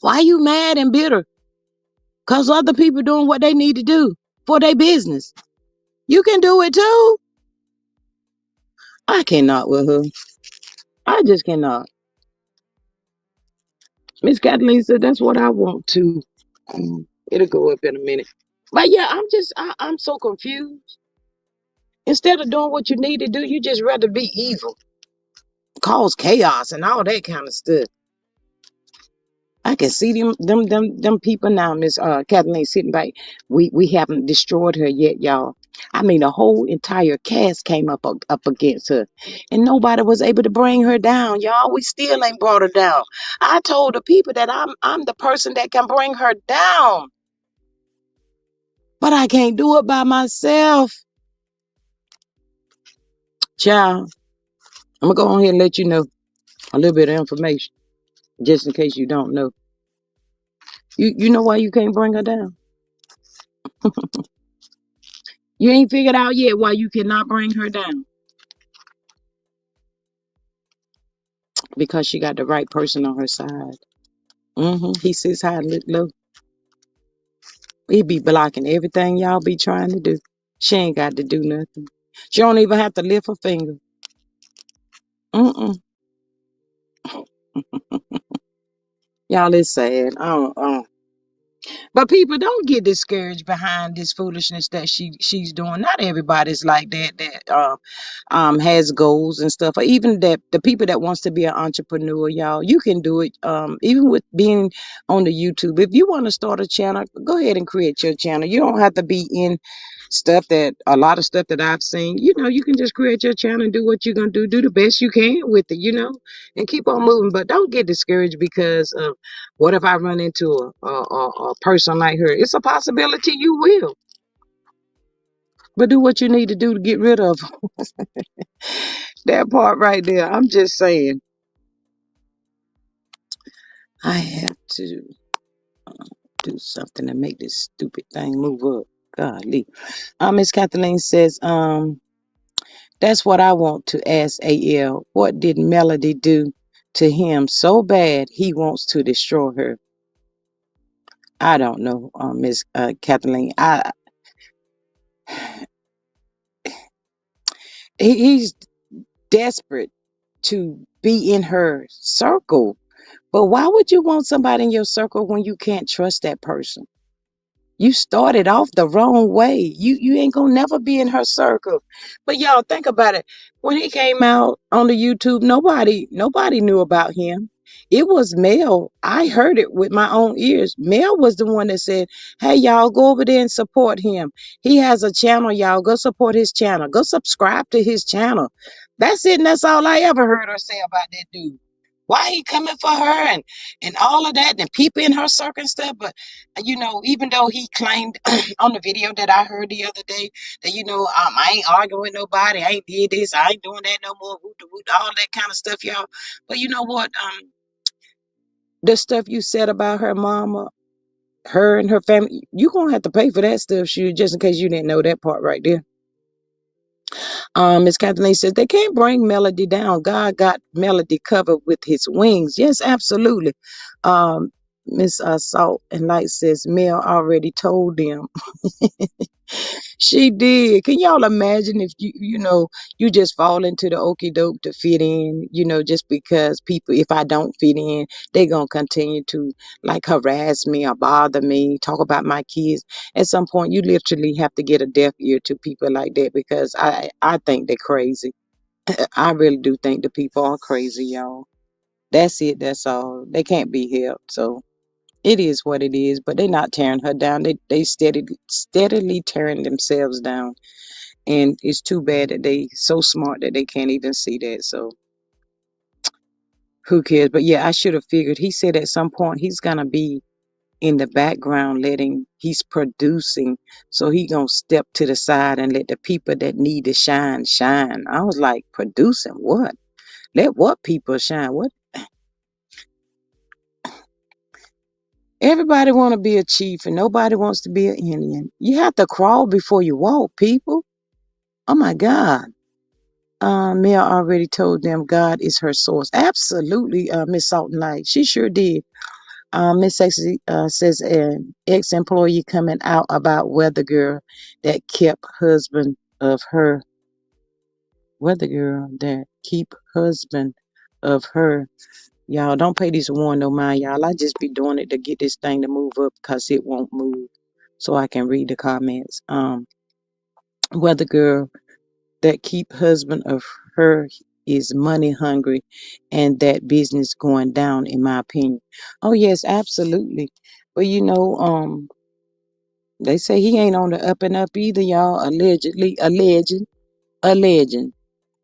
Why you mad and bitter? Cause other people doing what they need to do for their business. You can do it too. I cannot with her. I just cannot. Miss Kathleen said that's what I want to. It'll go up in a minute. But yeah, I'm so confused. Instead of doing what you need to do, you just rather be evil, cause chaos and all that kind of stuff. I can see them people now, Miss Kathleen sitting back. We haven't destroyed her yet, y'all. I mean, the whole entire cast came up against her, and nobody was able to bring her down, y'all. We still ain't brought her down. I told the people that I'm the person that can bring her down, but I can't do it by myself, child. I'm gonna go on here and let you know a little bit of information, just in case you don't know. You know why you can't bring her down? You ain't figured out yet why you cannot bring her down. Because she got the right person on her side. He sits high and look low. He be blocking everything y'all be trying to do. She ain't got to do nothing. She don't even have to lift a finger. Mm-mm. Y'all, it's sad. But people don't get discouraged behind this foolishness that she's doing. Not everybody's like that. Has goals and stuff. Or even that the people that wants to be an entrepreneur, y'all, you can do it. Even with being on the YouTube. If you want to start a channel, go ahead and create your channel. You don't have to be in stuff that a lot of stuff that I've seen. You can just create your channel and do what you're gonna do. Do the best you can with it, and keep on moving. But don't get discouraged because of what if I run into a person like her? It's a possibility you will. But do what you need to do to get rid of that part right there. I'm just saying. I have to do something to make this stupid thing move up. Golly. Miss Kathleen says, that's what I want to ask AL. What did Melody do to him so bad he wants to destroy her? I don't know, Miss Kathleen. He's desperate to be in her circle. But why would you want somebody in your circle when you can't trust that person? You started off the wrong way. You ain't gonna never be in her circle. But y'all think about it. When he came out on the YouTube, nobody knew about him. It was Mel. I heard it with my own ears. Mel was the one that said, "Hey y'all, go over there and support him. He has a channel, y'all. Go support his channel. Go subscribe to his channel." That's it, and that's all I ever heard her say about that dude. Why he coming for her and all of that and people in her circle and stuff, but even though he claimed on the video that I heard the other day that, I ain't arguing with nobody, I ain't did this, I ain't doing that no more, all that kind of stuff, y'all. But you know what? The stuff you said about her mama, her and her family, you gonna have to pay for that stuff, shoot, just in case you didn't know that part right there. Miss Kathleen says they can't bring Melody down. God got Melody covered with his wings. Yes, absolutely. Um, Miss Salt and Light says Mel already told them. She did. Can y'all imagine if you just fall into the okie doke to fit in, just because people, if I don't fit in, they gonna continue to like harass me or bother me, talk about my kids. At some point, you literally have to get a deaf ear to people like that because I think they're crazy. I really do think the people are crazy, y'all. That's it. That's all. They can't be helped. So It is what it is, but they're not tearing her down. They steadily tearing themselves down. And it's too bad that they so smart that they can't even see that. So who cares? But yeah, I should have figured. He said at some point he's gonna be in the background letting he's producing. So he gonna step to the side and let the people that need to shine shine. I was like, producing what? Let what people shine? What? Everybody want to be a chief and nobody wants to be an Indian. You have to crawl before you walk, people. Oh my God. Mel already told them God is her source. Absolutely, Miss Salt and Light. She sure did. Miss Sexy says an ex-employee coming out about weather girl that kept husband of her. Weather girl that keep husband of her. Y'all don't pay this one no mind, y'all. I just be doing it to get this thing to move up because it won't move. So I can read the comments. Weather girl that keep husband of her is money hungry and that business going down in my opinion. Oh yes, absolutely. But they say he ain't on the up and up either, y'all. Allegedly, alleging.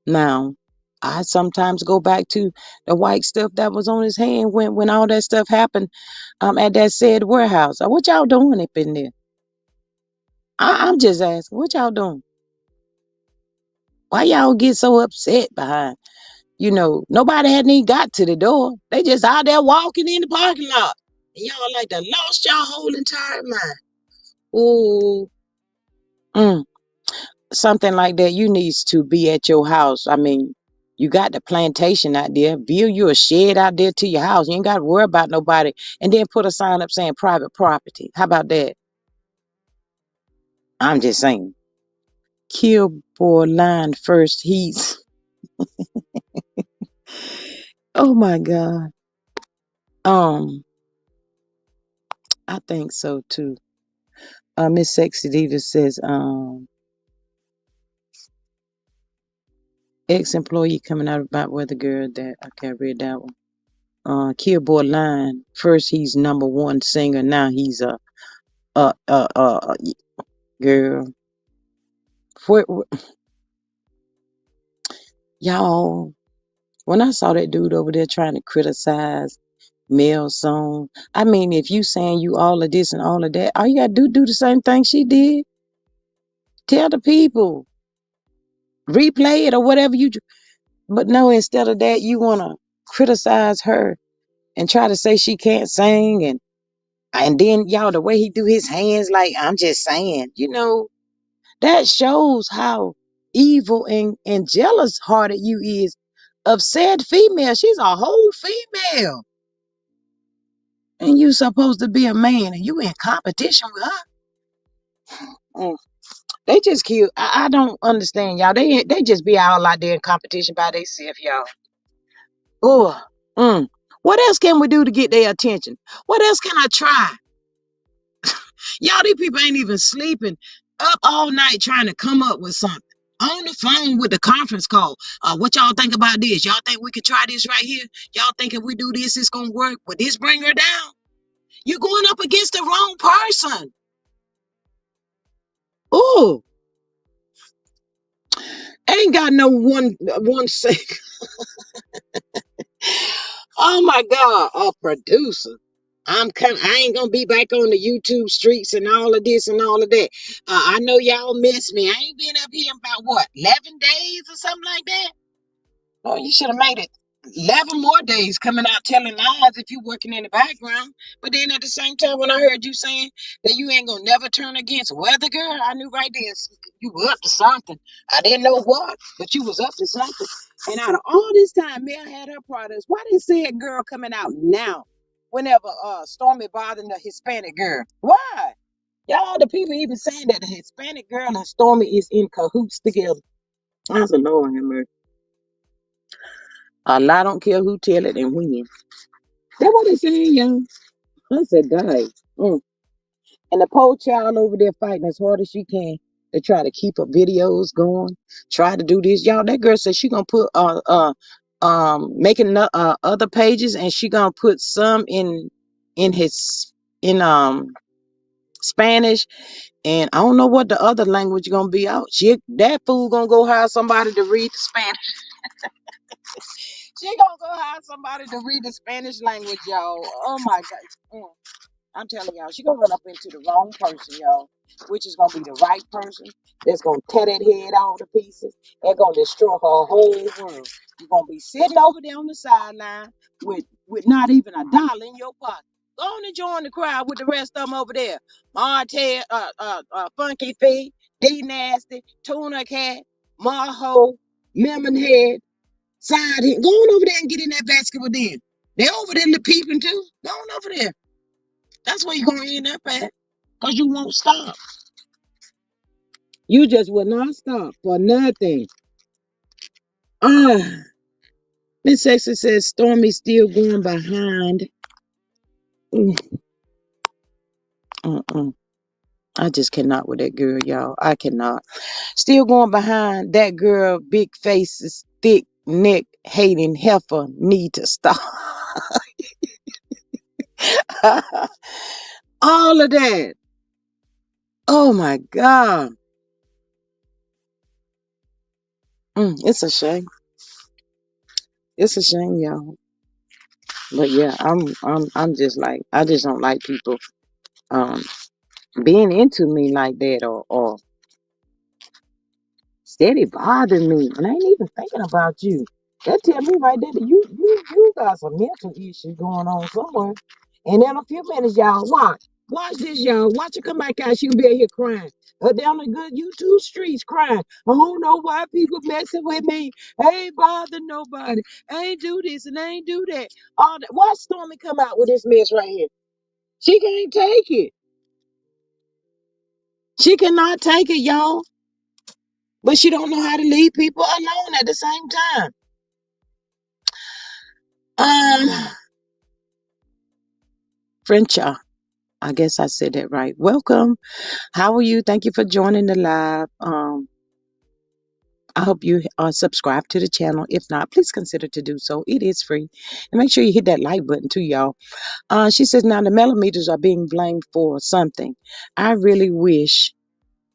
Now, I sometimes go back to the white stuff that was on his hand when all that stuff happened at that said warehouse. What y'all doing up in there? I'm just asking, what y'all doing? Why y'all get so upset behind? Nobody hadn't even got to the door. They just out there walking in the parking lot. And y'all like to lost y'all whole entire mind. Ooh, mm, something like that. You needs to be at your house. I mean, you got the plantation out there. Build you a shed out there to your house. You ain't got to worry about nobody. And then put a sign up saying private property. How about that? I'm just saying. Kill boy line first. He's, oh my God. Um, I think so too. Miss Sexy Diva says, ex-employee coming out about whether girl that okay, I read that one. Killboard line. First he's number one singer. Now he's a girl. For y'all, when I saw that dude over there trying to criticize Mel's song, I mean, if you saying you all of this and all of that, all you gotta do the same thing she did. Tell the people, replay it or whatever you. But no, instead of that, you wanna criticize her and try to say she can't sing and then y'all the way he do his hands, like I'm just saying, that shows how evil and jealous hearted you is of said female. She's a whole female. And you supposed to be a man and you in competition with her. Mm. They just kill. I don't understand y'all. They just be all out there in competition by themselves, y'all. Oh, what else can we do to get their attention? What else can I try? Y'all, these people ain't even sleeping, up all night trying to come up with something. On the phone with the conference call. What y'all think about this? Y'all think we could try this right here? Y'all think if we do this, it's gonna work? Would this bring her down? You're going up against the wrong person. Oh, ain't got no one say. Oh my God, a producer. I ain't gonna be back on the YouTube streets and all of this and all of that. I know y'all miss me. I ain't been up here in about what, 11 days or something like that? Oh, you should have made it 11 more days coming out telling lies if you working in the background. But then at the same time, when I heard you saying that you ain't gonna never turn against weather girl, I knew right there you were up to something. I didn't know what, but you was up to something. And out of all this time, Mel had her products. Why didn't said girl coming out now? Whenever Stormy bothering the Hispanic girl. Why? Y'all, the people even saying that the Hispanic girl and Stormy is in cahoots together. I said, Lord have mercy. A lie don't care who tell it and when. That's what they saying, young. I said, guys. And the poor child over there fighting as hard as she can to try to keep her videos going, try to do this. Y'all, that girl said she gonna put making other pages and she gonna put some in in his in Spanish, and I don't know what the other language gonna be out. That fool gonna go hire somebody to read the Spanish. She gonna go hire somebody to read the Spanish language, y'all. Oh my God. I'm telling y'all, she gonna run up into the wrong person, y'all, which is gonna be the right person that's gonna tear that head all to pieces and gonna destroy her whole world. You're gonna be sitting over there on the sideline with not even a dollar in your pocket. Go on and join the crowd with the rest of them over there. Martell, Funky Feet, D Nasty, Tuna Cat, Marho, Lemonhead, Side Hit. Go on over there and get in that basket with them. They over there peeping too. Go on over there. That's where you're gonna end up at. Cause you won't stop. You just will not stop for nothing. Ah, Miss Sexy says Stormy still going behind. Mm, mm-mm. I just cannot with that girl, y'all. I cannot. Still going behind that girl, big faces, thick neck, hating heifer need to stop. All of that. Oh my God. It's a shame. It's a shame, y'all. But yeah, I'm just like, I just don't like people um being into me like that, or steady bothering me, and I ain't even thinking about you. That tell me right there that you got some mental issues going on somewhere. And in a few minutes, y'all, watch this, y'all. Watch her come back out. She'll be out here crying. Down the good YouTube streets crying. I don't know why people messing with me. I ain't bother nobody. I ain't do this and I ain't do that. All that. Watch Stormy come out with this mess right here. She can't take it. She cannot take it, y'all. But she don't know how to leave people alone at the same time. Um, Frencha, I guess I said that right. Welcome. How are you? Thank you for joining the live. I hope you are subscribed to the channel. If not, please consider to do so. It is free. And make sure you hit that like button too, y'all. She says now the millimeters are being blamed for something. I really wish.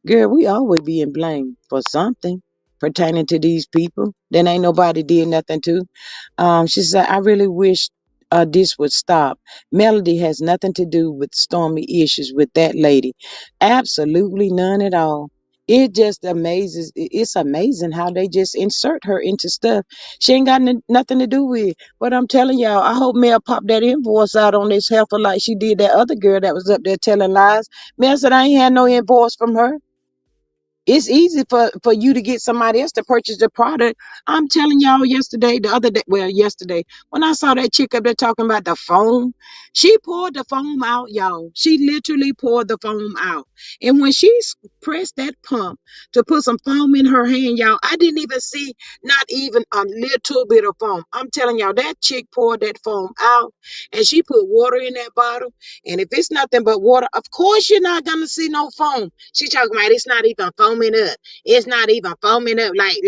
Girl, we always being blamed for something pertaining to these people that ain't nobody did nothing to. She said, I really wish this would stop. Melody has nothing to do with stormy issues with that lady. Absolutely none at all. It just amazes. It's amazing how they just insert her into stuff she ain't got nothing to do with. But I'm telling y'all, I hope Mel popped that invoice out on this heifer like she did that other girl that was up there telling lies. Mel said I ain't had no invoice from her. It's easy for you to get somebody else to purchase the product. I'm telling y'all the other day, well, yesterday, when I saw that chick up there talking about the foam, she poured the foam out, y'all. She literally poured the foam out. And when she pressed that pump to put some foam in her hand, y'all, I didn't even see not even a little bit of foam. I'm telling y'all, that chick poured that foam out and she put water in that bottle. And if it's nothing but water, of course you're not gonna see no foam. She talking about it's not even foaming up. It's not even foaming up like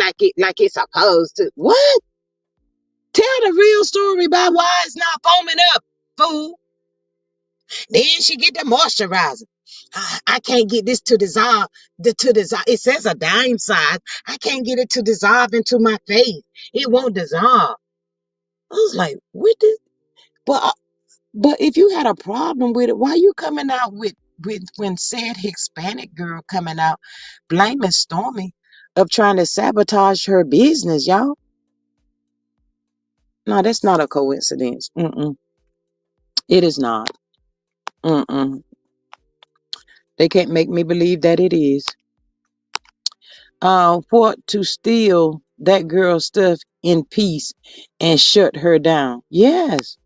it's supposed to. What? Tell the real story about why it's not foaming up, fool. Then she get the moisturizer. I can't get this to dissolve. To dissolve. It says a dime size. I can't get it to dissolve into my face. It won't dissolve. I was like, what this? But But if you had a problem with it, why you coming out with when said Hispanic girl coming out blaming Stormy of trying to sabotage her business, y'all? No, that's not a coincidence. It is not. Mm-mm. They can't make me believe that it is. What to steal that girl's stuff in peace and shut her down? Yes,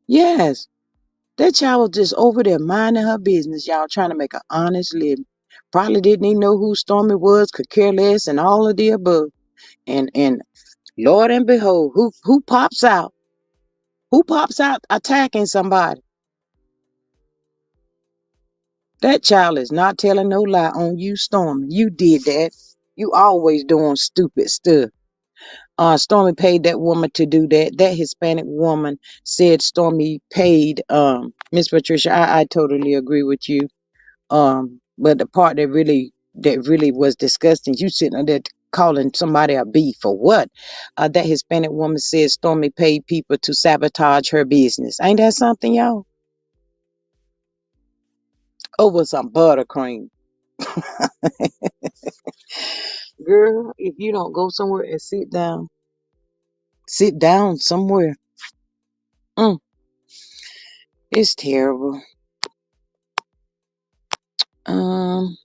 yes. That child was just over there minding her business, y'all, trying to make an honest living. Probably didn't even know who Stormy was, could care less, and all of the above. And Lord and behold, who pops out? Who pops out attacking somebody? That child is not telling no lie on you, Stormy. You did that. You always doing stupid stuff. Stormy paid that woman to do that. That Hispanic woman said Stormy paid Miss Patricia. I totally agree with you. But the part that really was disgusting, you sitting there calling somebody a B for what? That Hispanic woman said Stormy paid people to sabotage her business. Ain't that something, y'all? Over some buttercream. Girl, if you don't go somewhere and sit down somewhere. Mm, it's terrible. Um,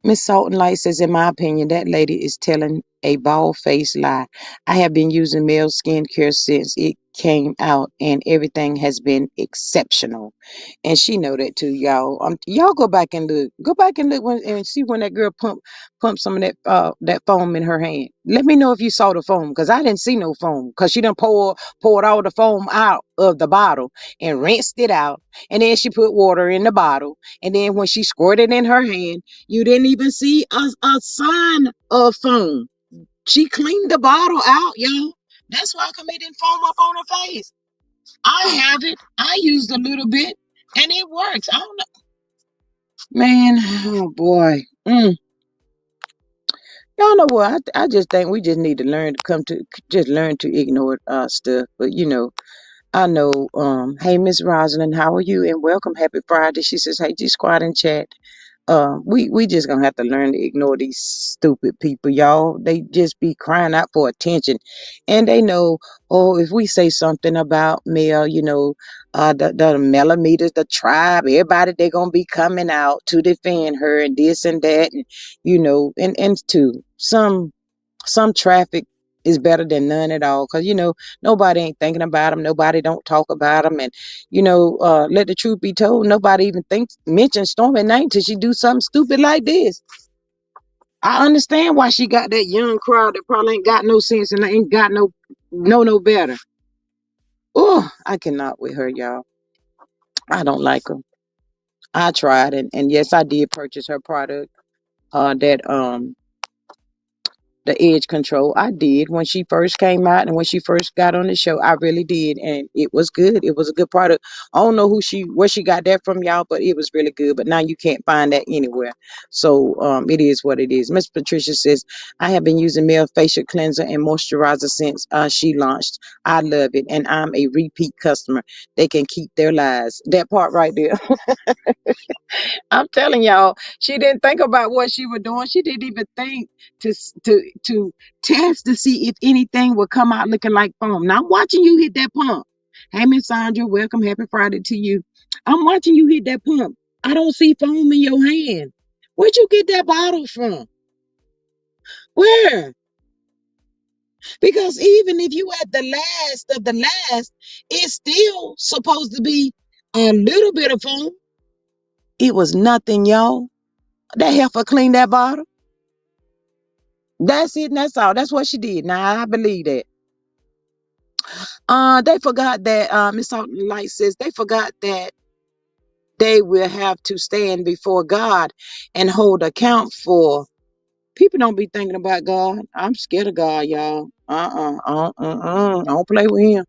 Miss Salt and Light says, in my opinion, that lady is telling a bald-faced lie. I have been using male skincare since it came out, and everything has been exceptional. And she know that too, y'all. Y'all go back and look. Go back and look and see when that girl pump some of that foam in her hand. Let me know if you saw the foam, because I didn't see no foam. Because she done poured all the foam out of the bottle and rinsed it out, and then she put water in the bottle, and then when she squirted in her hand. You didn't even see a sign of foam. She cleaned the bottle out, y'all. That's why come it didn't foam up on her face. I have it. I used a little bit, and it works. I don't know, man. Oh boy. Y'all know what? I just think we just need to learn to just learn to ignore stuff. But I know. Hey, Miss Rosalind, how are you? And welcome. Happy Friday. She says, hey, G Squad in chat. We just gonna have to learn to ignore these stupid people, y'all. They just be crying out for attention, and they know, oh, if we say something about Mel, the millimeters, the tribe, everybody, they gonna be coming out to defend her and this and that, and and two, some traffic is better than none at all, because nobody ain't thinking about them, nobody don't talk about them, and let the truth be told, nobody even thinks mention Stormy name till she do something stupid like this. I understand why she got that young crowd that probably ain't got no sense and ain't got no better. Oh, I cannot with her, y'all. I don't like her. I tried, and yes, I did purchase her product, that the edge control. I did when she first came out and when she first got on the show. I really did, and it was good. It was a good product. I don't know where she got that from, y'all, but it was really good. But now you can't find that anywhere. So it is what it is. Miss Patricia says, I have been using male facial cleanser and moisturizer since she launched. I love it, and I'm a repeat customer. They can keep their lies. That part right there. I'm telling y'all, she didn't think about what she was doing. She didn't even think to test to see if anything would come out looking like foam. Now I'm watching you hit that pump. Hey, Miss Sandra, welcome. Happy Friday to you. I'm watching you hit that pump. I don't see foam in your hand. Where'd you get that bottle from? Where? Because even if you at the last of the last, it's still supposed to be a little bit of foam. It was nothing, y'all. That heifer cleaned that bottle. That's it, and that's all. That's what she did. Now I believe that. They forgot that Miss Salt Light says they forgot that they will have to stand before God and hold account for. People don't be thinking about God. I'm scared of God, y'all. I don't play with him.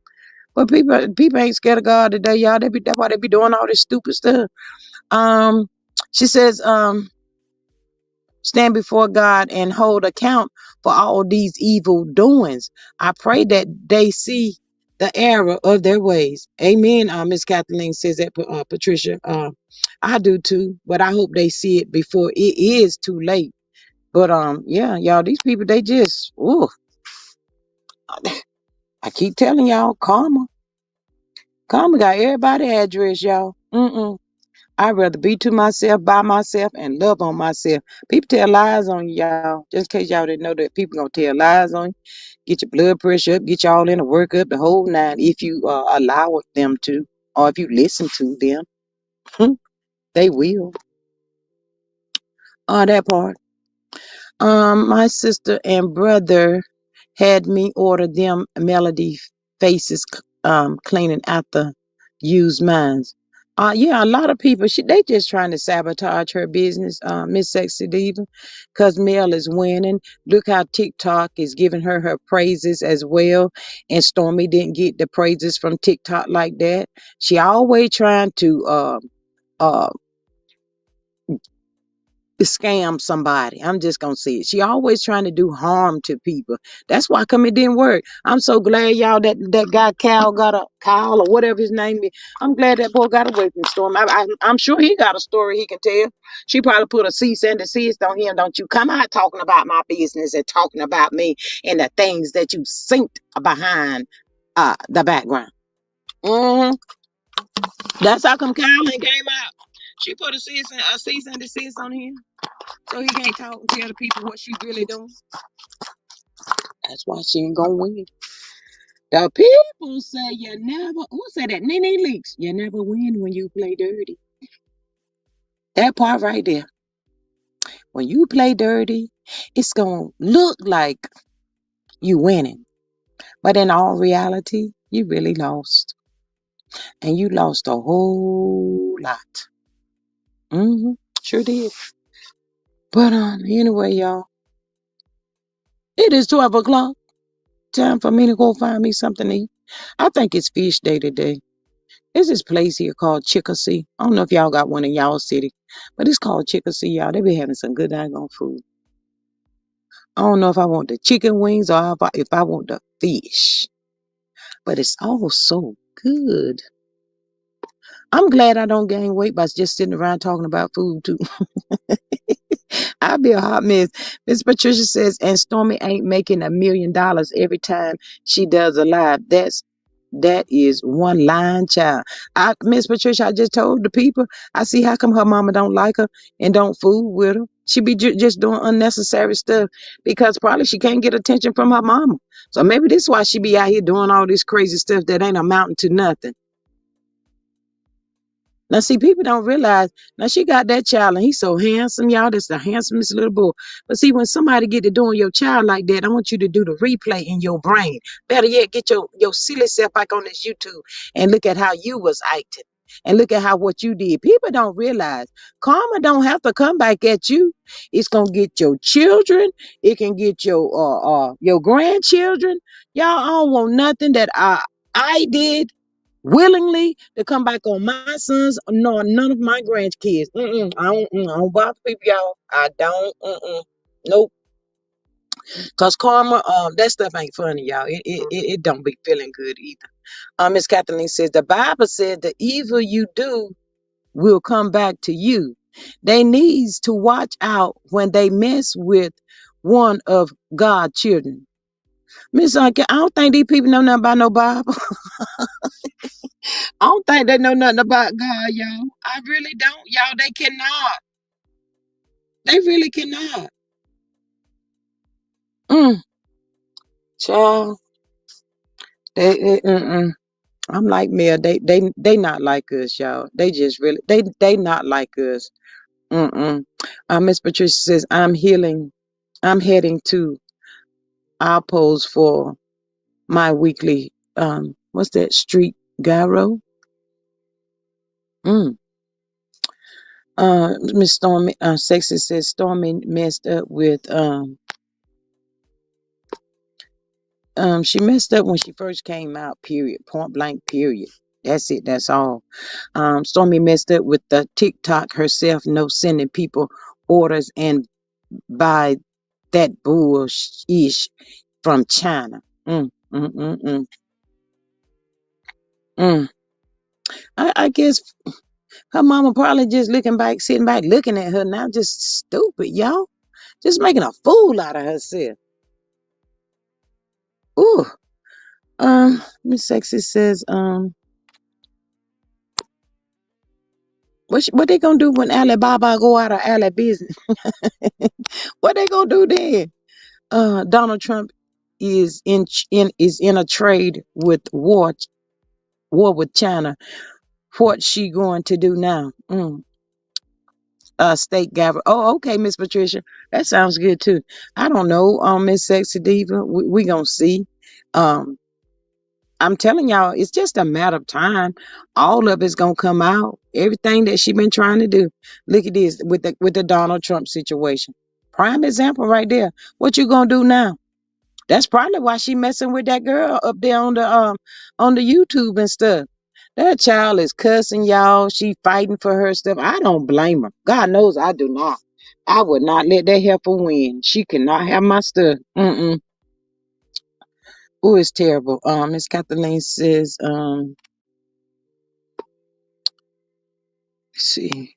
But people ain't scared of God today, y'all. That's why they be doing all this stupid stuff. Um, she says, stand before God and hold account for all these evil doings. I pray that they see the error of their ways. Amen. Miss Kathleen says that, Patricia. I do too, but I hope they see it before it is too late. But yeah, y'all, these people, they just, ooh, I keep telling y'all, karma got everybody address, y'all. I'd rather be to myself, by myself, and love on myself. People tell lies on you, y'all. Just in case y'all didn't know that people gonna tell lies on you, get your blood pressure up, get y'all in a workup, the whole nine. If you allow them to, or if you listen to them, they will. That part. My sister and brother had me order them Melody faces cleaning out the used mines. Yeah, a lot of people they just trying to sabotage her business, Miss Sexy Diva, because Mel is winning. Look how TikTok is giving her praises as well, and Stormy didn't get the praises from TikTok like that. She always trying to uh scam somebody. I'm just gonna say it. She always trying to do harm to people. That's why come it didn't work. I'm so glad y'all that guy Cal got a Kyle or whatever his name is. I'm glad that boy got away from Storm. I'm sure he got a story he can tell. She probably put a cease and desist on him. Don't you come out talking about my business and talking about me and the things that you synced behind the background. hmm That's how come Kyle ain't came out. She put a cease and desist on him. So he can't talk and tell the people what she really doing. That's why she ain't gonna win. The people say you never, who said that? Nene Leaks. You never win when you play dirty. That part right there. When you play dirty, it's gonna look like you winning. But in all reality, you really lost. And you lost a whole lot. Sure did. But anyway, y'all, it is 12 o'clock. Time for me to go find me something to eat. I think it's fish day today. There's this place here called Chickasee. I don't know if y'all got one in y'all city, but it's called Chickasee, y'all. They be having some good daggone food. I don't know if I want the chicken wings or if I want the fish, but it's all so good. I'm glad I don't gain weight by just sitting around talking about food too. I'll be a hot mess. Miss Patricia says, and Stormy ain't making $1 million every time she does a live. That is one line child. Miss Patricia, I just told the people, I see how come her mama don't like her and don't fool with her. She be just doing unnecessary stuff because probably she can't get attention from her mama. So maybe this is why she be out here doing all this crazy stuff that ain't amounting to nothing. Now, see, people don't realize. Now, she got that child, and he's so handsome, y'all. That's the handsomest little boy. But see, when somebody get to doing your child like that, I want you to do the replay in your brain. Better yet, get your silly self back on this YouTube and look at how you was acting. And look at how what you did. People don't realize karma don't have to come back at you. It's gonna get your children. It can get your grandchildren. Y'all, I don't want nothing that I did willingly to come back on my sons, nor none of my grandkids. I don't bother people, y'all. I don't. Nope. Cause karma, that stuff ain't funny, y'all. It don't be feeling good either. Miss Kathleen says the Bible said the evil you do will come back to you. They needs to watch out when they mess with one of God's children. Miss, I don't think these people know nothing about no Bible. I don't think they know nothing about God, y'all. I really don't, y'all. They cannot. They really cannot. Mm, child, mm-mm. I'm like Mel. They not like us, y'all. They just really they not like us. Mm-mm. Miss Patricia says I'm healing. I'm heading to Alpo's for my weekly what's that street gyro? Mm. Miss Stormy Sexy says Stormy messed up with she messed up when she first came out, period. Point blank, period. That's it, that's all. Stormy messed up with the TikTok herself, no sending people orders and buy that bullshit from China. Mm, mm, mm, mm, mm. I guess her mama probably just looking back, sitting back, looking at her now, just stupid, y'all. Just making a fool out of herself. Ooh. Miss Sexy says, what they gonna do when Alibaba go out of Ali business? What they gonna do then? Donald Trump is in a trade with war with China. What's she going to do now? State gavel. Oh, okay, Miss Patricia. That sounds good too. I don't know, Miss Sexy Diva. We gonna see. Um, I'm telling y'all, it's just a matter of time. All of it's gonna come out. Everything that she been trying to do. Look at this with the Donald Trump situation. Prime example right there. What you gonna do now? That's probably why she messing with that girl up there on the YouTube and stuff. That child is cussing y'all. She fighting for her stuff. I don't blame her. God knows I do not. I would not let that heifer win. She cannot have my stuff. Mm-mm. Oh, it's terrible. Miss Kathleen says, let's see.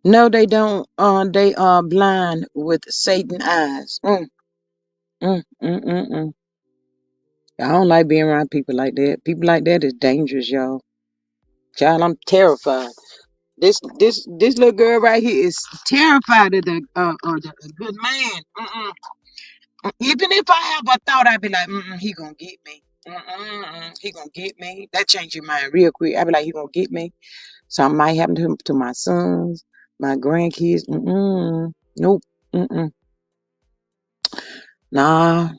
No, they don't. They are blind with Satan eyes. Mm. I don't like being around people like that. People like that is dangerous, y'all. Child, I'm terrified. This little girl right here is terrified of the good man. Even if I have a thought, I'd be like, he gonna get me. He gonna get me. That changed your mind real quick. I'd be like, he gonna get me. Something might happen to my sons, my grandkids. Nope. Mm-mm. Nah.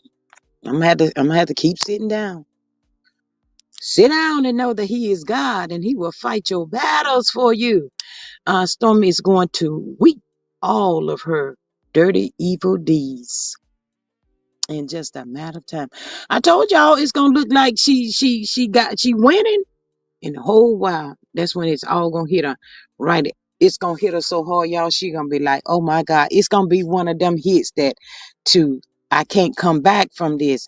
I'm gonna have to keep sitting down. Sit down and know that He is God and He will fight your battles for you. Stormy is going to weep all of her dirty, evil deeds in just a matter of time. I told y'all it's gonna look like she winning in the whole while. That's when it's all gonna hit her. Right. It's gonna hit her so hard, y'all. She gonna be like, oh my God. It's gonna be one of them hits that to I can't come back from this.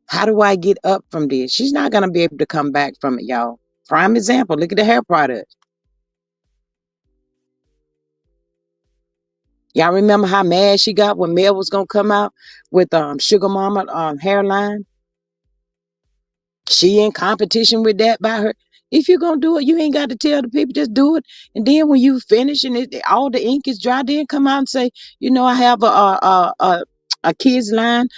How do I get up from this? She's not gonna be able to come back from it, y'all. Prime example. Look at the hair product. Y'all remember how mad she got when Mel was gonna come out with Sugar Mama hairline? She in competition with that by her. If you're gonna do it, you ain't got to tell the people. Just do it. And then when you finish and all the ink is dry, then come out and say, I have a kids line,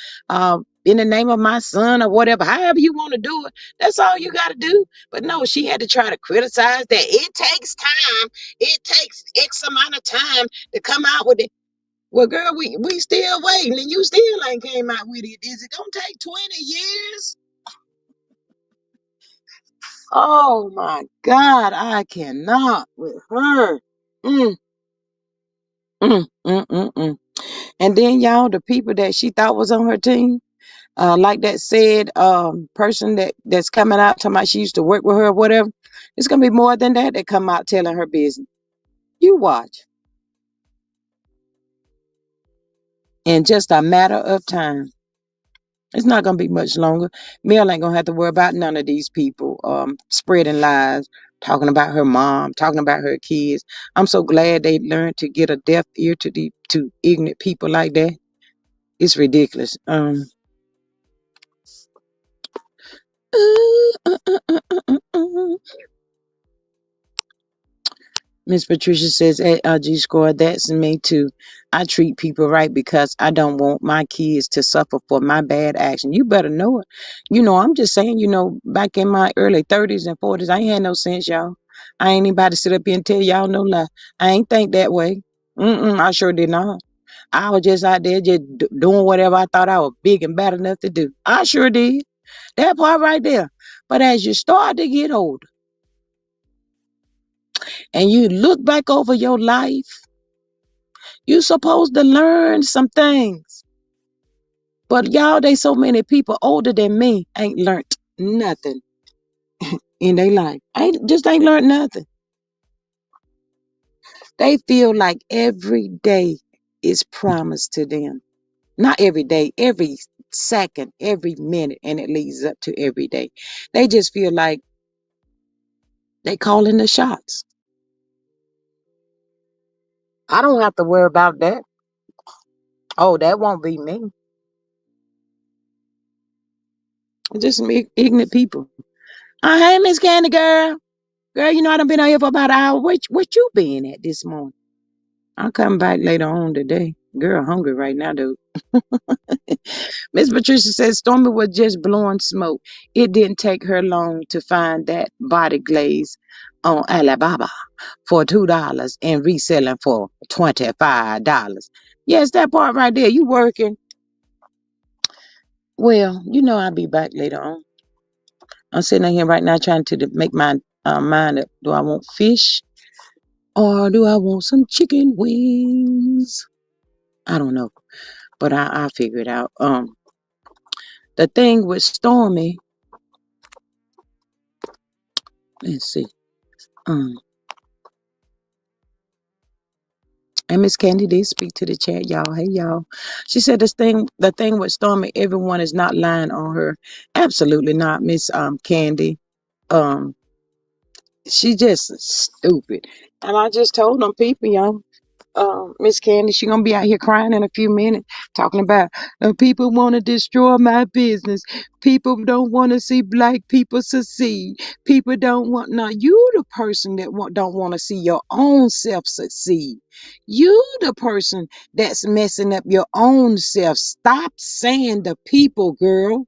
in the name of my son or whatever. However you want to do it, that's all you got to do. But no, she had to try to criticize that. It takes time. It takes X amount of time to come out with it. Well, girl, we still waiting, and you still ain't came out with it. Is it gonna take 20 years? Oh my God, I cannot with her. Mm, mm. And then y'all, the people that she thought was on her team, like that said person that's coming out talking about she used to work with her or whatever, it's gonna be more than that come out telling her business. You watch. In just a matter of time. It's not gonna be much longer. Mel ain't gonna have to worry about none of these people spreading lies, talking about her mom, talking about her kids. I'm so glad they learned to get a deaf ear to ignorant people like that. It's ridiculous. Miss Patricia says, hey, G Score, that's me too. I treat people right because I don't want my kids to suffer for my bad action. You better know it. I'm just saying, back in my early 30s and 40s, I ain't had no sense, y'all. I ain't anybody sit up here and tell y'all no lie. I ain't think that way. I sure did not. I was just out there just doing whatever I thought I was big and bad enough to do. I sure did. That part right there. But as you start to get older and you look back over your life, you supposed to learn some things. But y'all, they so many people older than me ain't learned nothing in their life. Ain't learned nothing. They feel like every day is promised to them. Not every day, every second, every minute, and it leads up to every day. They just feel like they calling the shots. I don't have to worry about that. Oh, that won't be me. Just some ignorant people. Hey, Miss Candy Girl. Girl, I done been out here for about an hour. What you been at this morning? I'll come back later on today. Girl, hungry right now, though. Miss Patricia says Stormy was just blowing smoke. It didn't take her long to find that body glaze on Alibaba for $2 and reselling for $25. Yes, that part right there. You working. Well, I'll be back later on. I'm sitting here right now trying to make my mind up. Do I want fish or do I want some chicken wings? I don't know, but I'll figure it out. The thing with Stormy, let's see. Um, and Miss Candy did speak to the chat, y'all. Hey, y'all. She said the thing with Stormy, everyone is not lying on her. Absolutely not, Miss Candy. Um, she just stupid. And I just told them people, y'all. Miss Candy, she gonna be out here crying in a few minutes, talking about people want to destroy my business. People don't want to see black people succeed. People don't want. Now you the person that don't want to see your own self succeed. You the person that's messing up your own self. Stop saying the people, girl.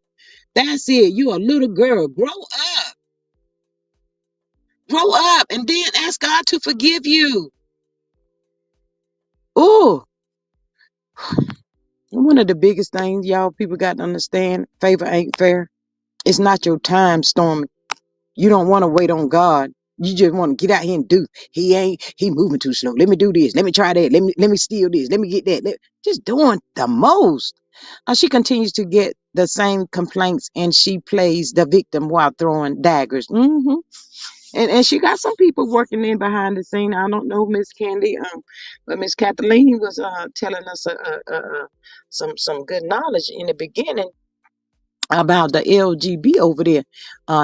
That's it. You a little girl. Grow up, and then ask God to forgive you. Oh. One of the biggest things y'all people got to understand, favor ain't fair. It's not your time, Stormy. You don't want to wait on God. You just want to get out here and do. He moving too slow. Let me do this. Let me try that. Let me steal this. Let me get that. Just doing the most. She continues to get the same complaints and she plays the victim while throwing daggers. And she got some people working in behind the scene. I don't know Miss Candy, but Miss Kathleen was telling us some good knowledge in the beginning about the LGB over there,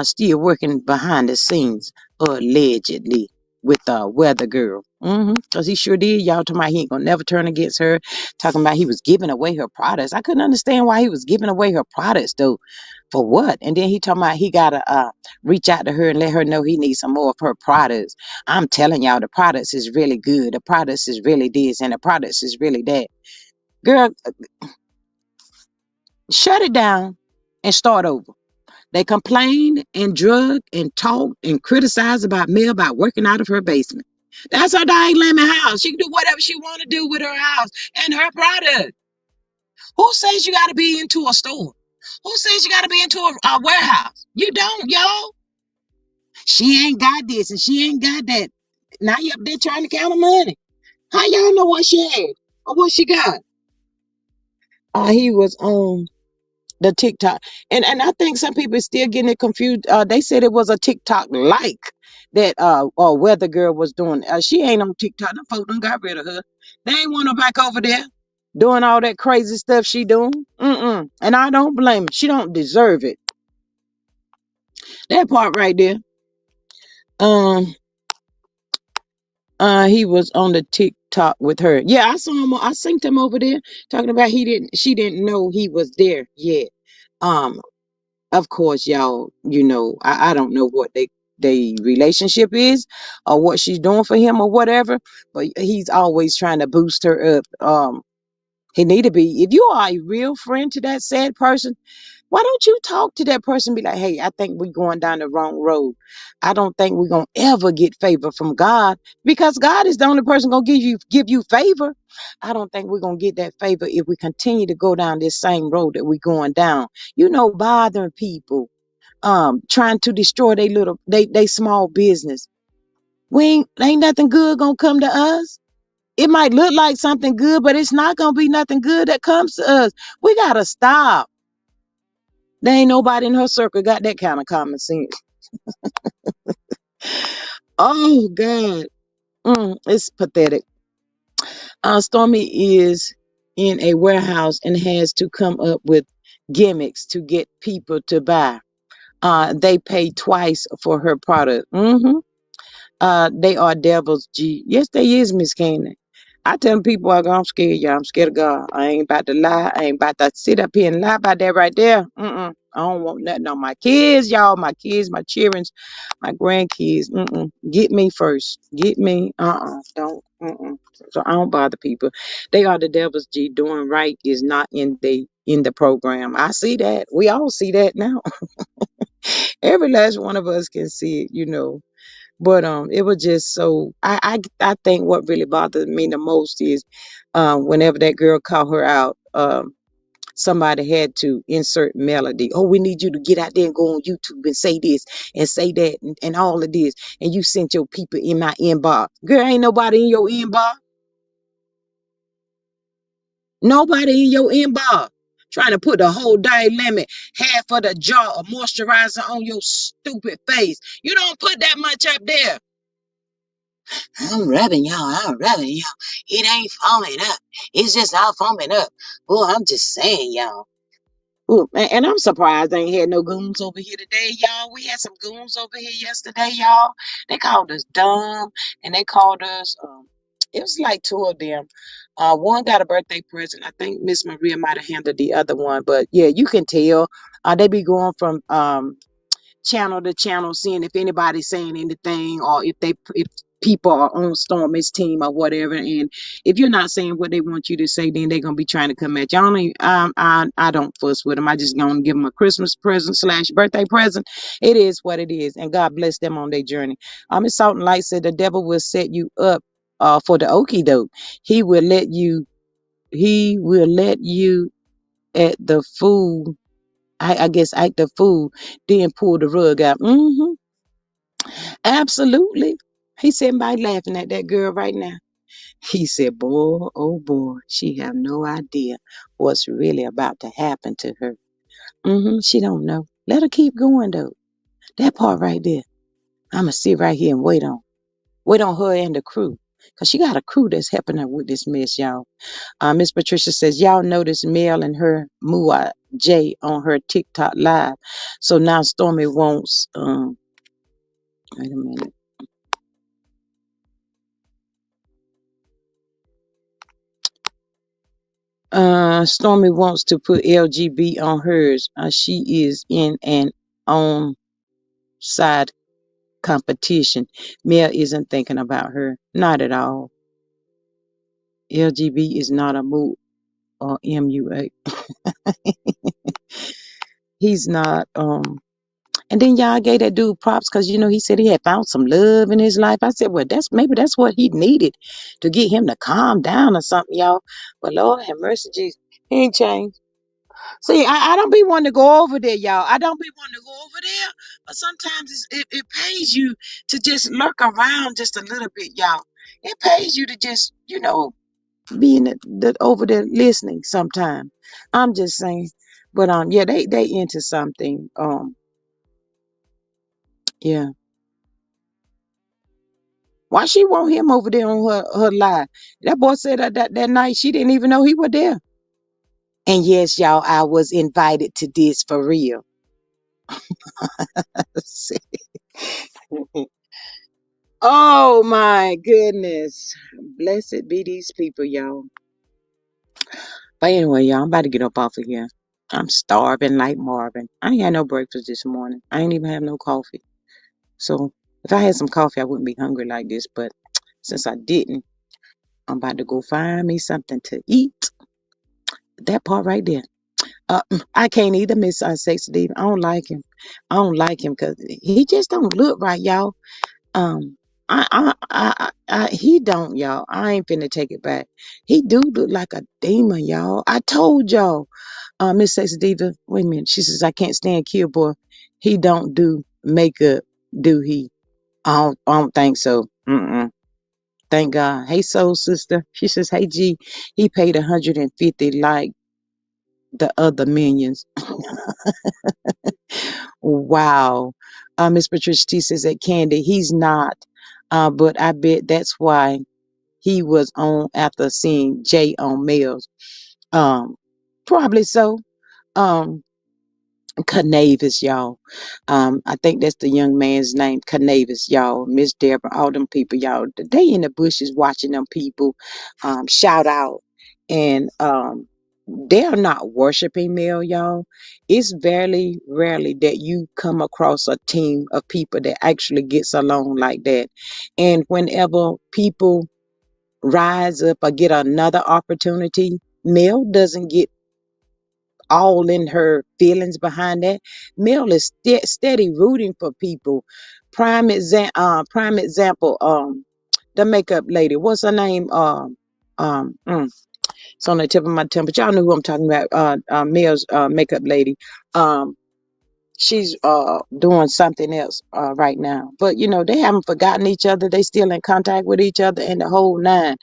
still working behind the scenes, allegedly with Weather Girl. Cause he sure did. Y'all talking about he ain't gonna never turn against her. Talking about he was giving away her products. I couldn't understand why he was giving away her products though. For what? And then he talking about he gotta reach out to her and let her know he needs some more of her products. I'm telling y'all, the products is really good. The products is really this, and the products is really that. Girl, shut it down and start over. They complained and drug and talked and criticized about Mel about working out of her basement. That's her dang lemon house. She can do whatever she want to do with her house and her product. Who says you got to be into a store? Who says you got to be into a warehouse? You don't, y'all. She ain't got this and she ain't got that. Now you up there trying to count the money. How y'all know what she had or what she got? He was on the TikTok. And I think some people are still getting it confused. They said it was a TikTok like that or Weather Girl was doing. She ain't on TikTok. The folk done got rid of her. They ain't want her back over there doing all that crazy stuff she doing. And I don't blame her. She don't deserve it. That part right there. Um he was on the TikTok with her. Yeah, I saw him. I synced him over there talking about she didn't know he was there yet. Um of course, y'all, I don't know what they relationship is or what she's doing for him or whatever, but he's always trying to boost her up. He need to be, if you are a real friend to that sad person, why don't you talk to that person? Be like, hey, I think we're going down the wrong road. I don't think we're gonna ever get favor from God because God is the only person gonna give you favor. I don't think we're gonna get that favor if we continue to go down this same road that we're going down. Bothering people, trying to destroy they small business. We ain't nothing good gonna come to us. It might look like something good, but it's not gonna be nothing good that comes to us. We gotta stop. There ain't nobody in her circle got that kind of common sense. Oh God, it's pathetic. Stormy is in a warehouse and has to come up with gimmicks to get people to buy. They pay twice for her product. They are devils, G. Yes, they is, Miss Candy. I tell people, I'm scared, y'all. I'm scared of God. I ain't about to lie. I ain't about to sit up here and lie about that right there. I don't want nothing on my kids, y'all. My kids, my children, my grandkids. Get me first. Get me. Don't. So I don't bother people. They are the devils, G. Doing right is not in the program. I see that. We all see that now. Every last one of us can see it. But it was just so I think what really bothered me the most is whenever that girl called her out, somebody had to insert melody. Oh, we need you to get out there and go on YouTube and say this and say that and all of this. And you sent your people in my inbox. Girl, ain't nobody in your inbox. Nobody in your inbox. Trying to put the whole dynamic, half of the jar of moisturizer on your stupid face. You don't put that much up there. I'm rubbing y'all. I'm rubbing y'all. It ain't foaming up. It's just all foaming up. Oh, I'm just saying, y'all. Ooh, and I'm surprised I ain't had no goons over here today, y'all. We had some goons over here yesterday, y'all. They called us dumb, and they called us. It was like two of them. One got a birthday present. I think Miss Maria might have handled the other one, but yeah, you can tell. They be going from channel to channel, seeing if anybody's saying anything or if people are on Stormy's team or whatever. And if you're not saying what they want you to say, then they're gonna be trying to come at you. I don't fuss with them. I just gonna give them a Christmas present slash birthday present. It is what it is, and God bless them on their journey. Miss Salt and Light said the devil will set you up for the okie doke. He will let you. He will let you at the fool. I guess act the fool, then pull the rug out. Absolutely. He sitting by laughing at that girl right now. He said, boy, oh boy, she have no idea what's really about to happen to her. She don't know. Let her keep going though. That part right there. I'ma sit right here and wait on her and the crew. Cause she got a crew that's helping her with this mess, y'all. Miss Patricia says, y'all notice Mel and her Mua J on her TikTok live. So now Stormy wants wait a minute. Stormy wants to put LGB on hers. She is in an on side competition. Mel isn't thinking about her. Not at all. LGB is not a MOO or MUA. He's not. And then y'all gave that dude props because he said he had found some love in his life. I said, well, that's what he needed to get him to calm down or something, y'all. But Lord have mercy, Jesus, he ain't changed. See, I don't be wanting to go over there, y'all. I don't be wanting to go over there, but sometimes it pays you to just lurk around just a little bit, y'all. It pays you to just, be in the over there listening sometime. I'm just saying. But yeah, they into something. Yeah. Why she want him over there on her live? That boy said that night she didn't even know he was there. And yes, y'all, I was invited to this for real. Oh my goodness. Blessed be these people, y'all. But anyway, y'all, I'm about to get up off of here. I'm starving like Marvin. I ain't had no breakfast this morning. I ain't even have no coffee. So if I had some coffee, I wouldn't be hungry like this. But since I didn't, I'm about to go find me something to eat. That part right there. I can't either miss Sex Steve. I don't like him. I don't like him because he just don't look right, y'all. Um, he don't, y'all. I ain't finna take it back. He do look like a demon, y'all. I told y'all. Miss Sex Diva, wait a minute. She says I can't stand Boy. He don't do makeup, do he? I don't think so. Thank God. Hey, soul sister. She says, hey G, he paid 150 like the other minions. Wow. Miss Patricia T says that Candy, he's not. But I bet that's why he was on after seeing Jay on Mills. Um, Probably so. Um, Canavis, y'all. I think that's the young man's name, Canavis, y'all. Miss Deborah, all them people, y'all. They in the bushes watching them people shout out. And they're not worshiping Mel, y'all. It's very rarely that you come across a team of people that actually gets along like that. And whenever people rise up or get another opportunity, Mel doesn't get all in her feelings behind that. Mel is steady rooting for people. Prime example, the makeup lady. What's her name? Um, mm, It's on the tip of my tongue, but y'all know who I'm talking about. Mel's makeup lady. Um, she's doing something else right now. But you know, they haven't forgotten each other. They still in contact with each other and the whole nine.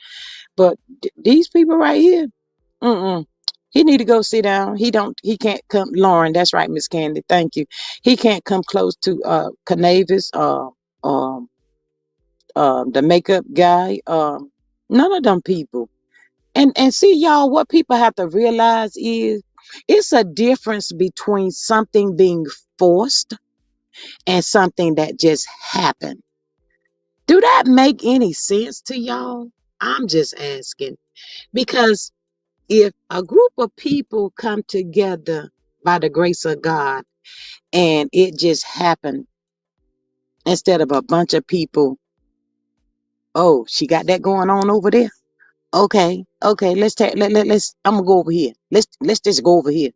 But these people right here, mm-mm. He need to go sit down. He can't come. Lauren, that's right, Miss Candy. Thank you. He can't come close to Canavis, um, the makeup guy. None of them people. And see, y'all, what people have to realize is it's a difference between something being forced and something that just happened. Do that make any sense to y'all? I'm just asking. Because if a group of people come together by the grace of God and it just happened instead of a bunch of people, oh, she got that going on over there. Okay, let's I'm gonna go over here. Let's just go over here.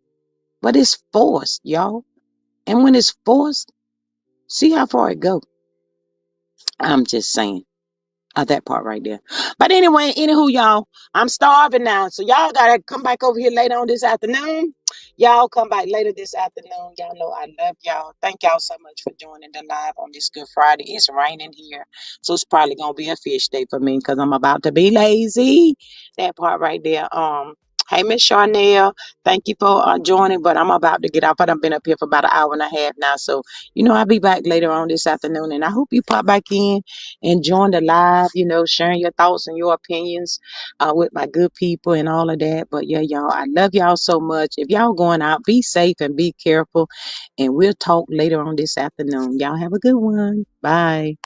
But it's forced, y'all. And when it's forced, see how far it go. I'm just saying. That part right there. But anyway, anywho, y'all, I'm starving now. So y'all gotta come back over here later on this afternoon. Y'all come back later this afternoon. Y'all know I love y'all. Thank y'all so much for joining the live on this Good Friday. It's raining here. So it's probably gonna be a fish day for me because I'm about to be lazy. That part right there. Hey Miss Charnel, thank you for joining, but I'm about to get off. I've been up here for about an hour and a half now. So, you know, I'll be back later on this afternoon. And I hope you pop back in and join the live, you know, sharing your thoughts and your opinions with my good people and all of that. But yeah, y'all, I love y'all so much. If y'all going out, be safe and be careful. And we'll talk later on this afternoon. Y'all have a good one. Bye.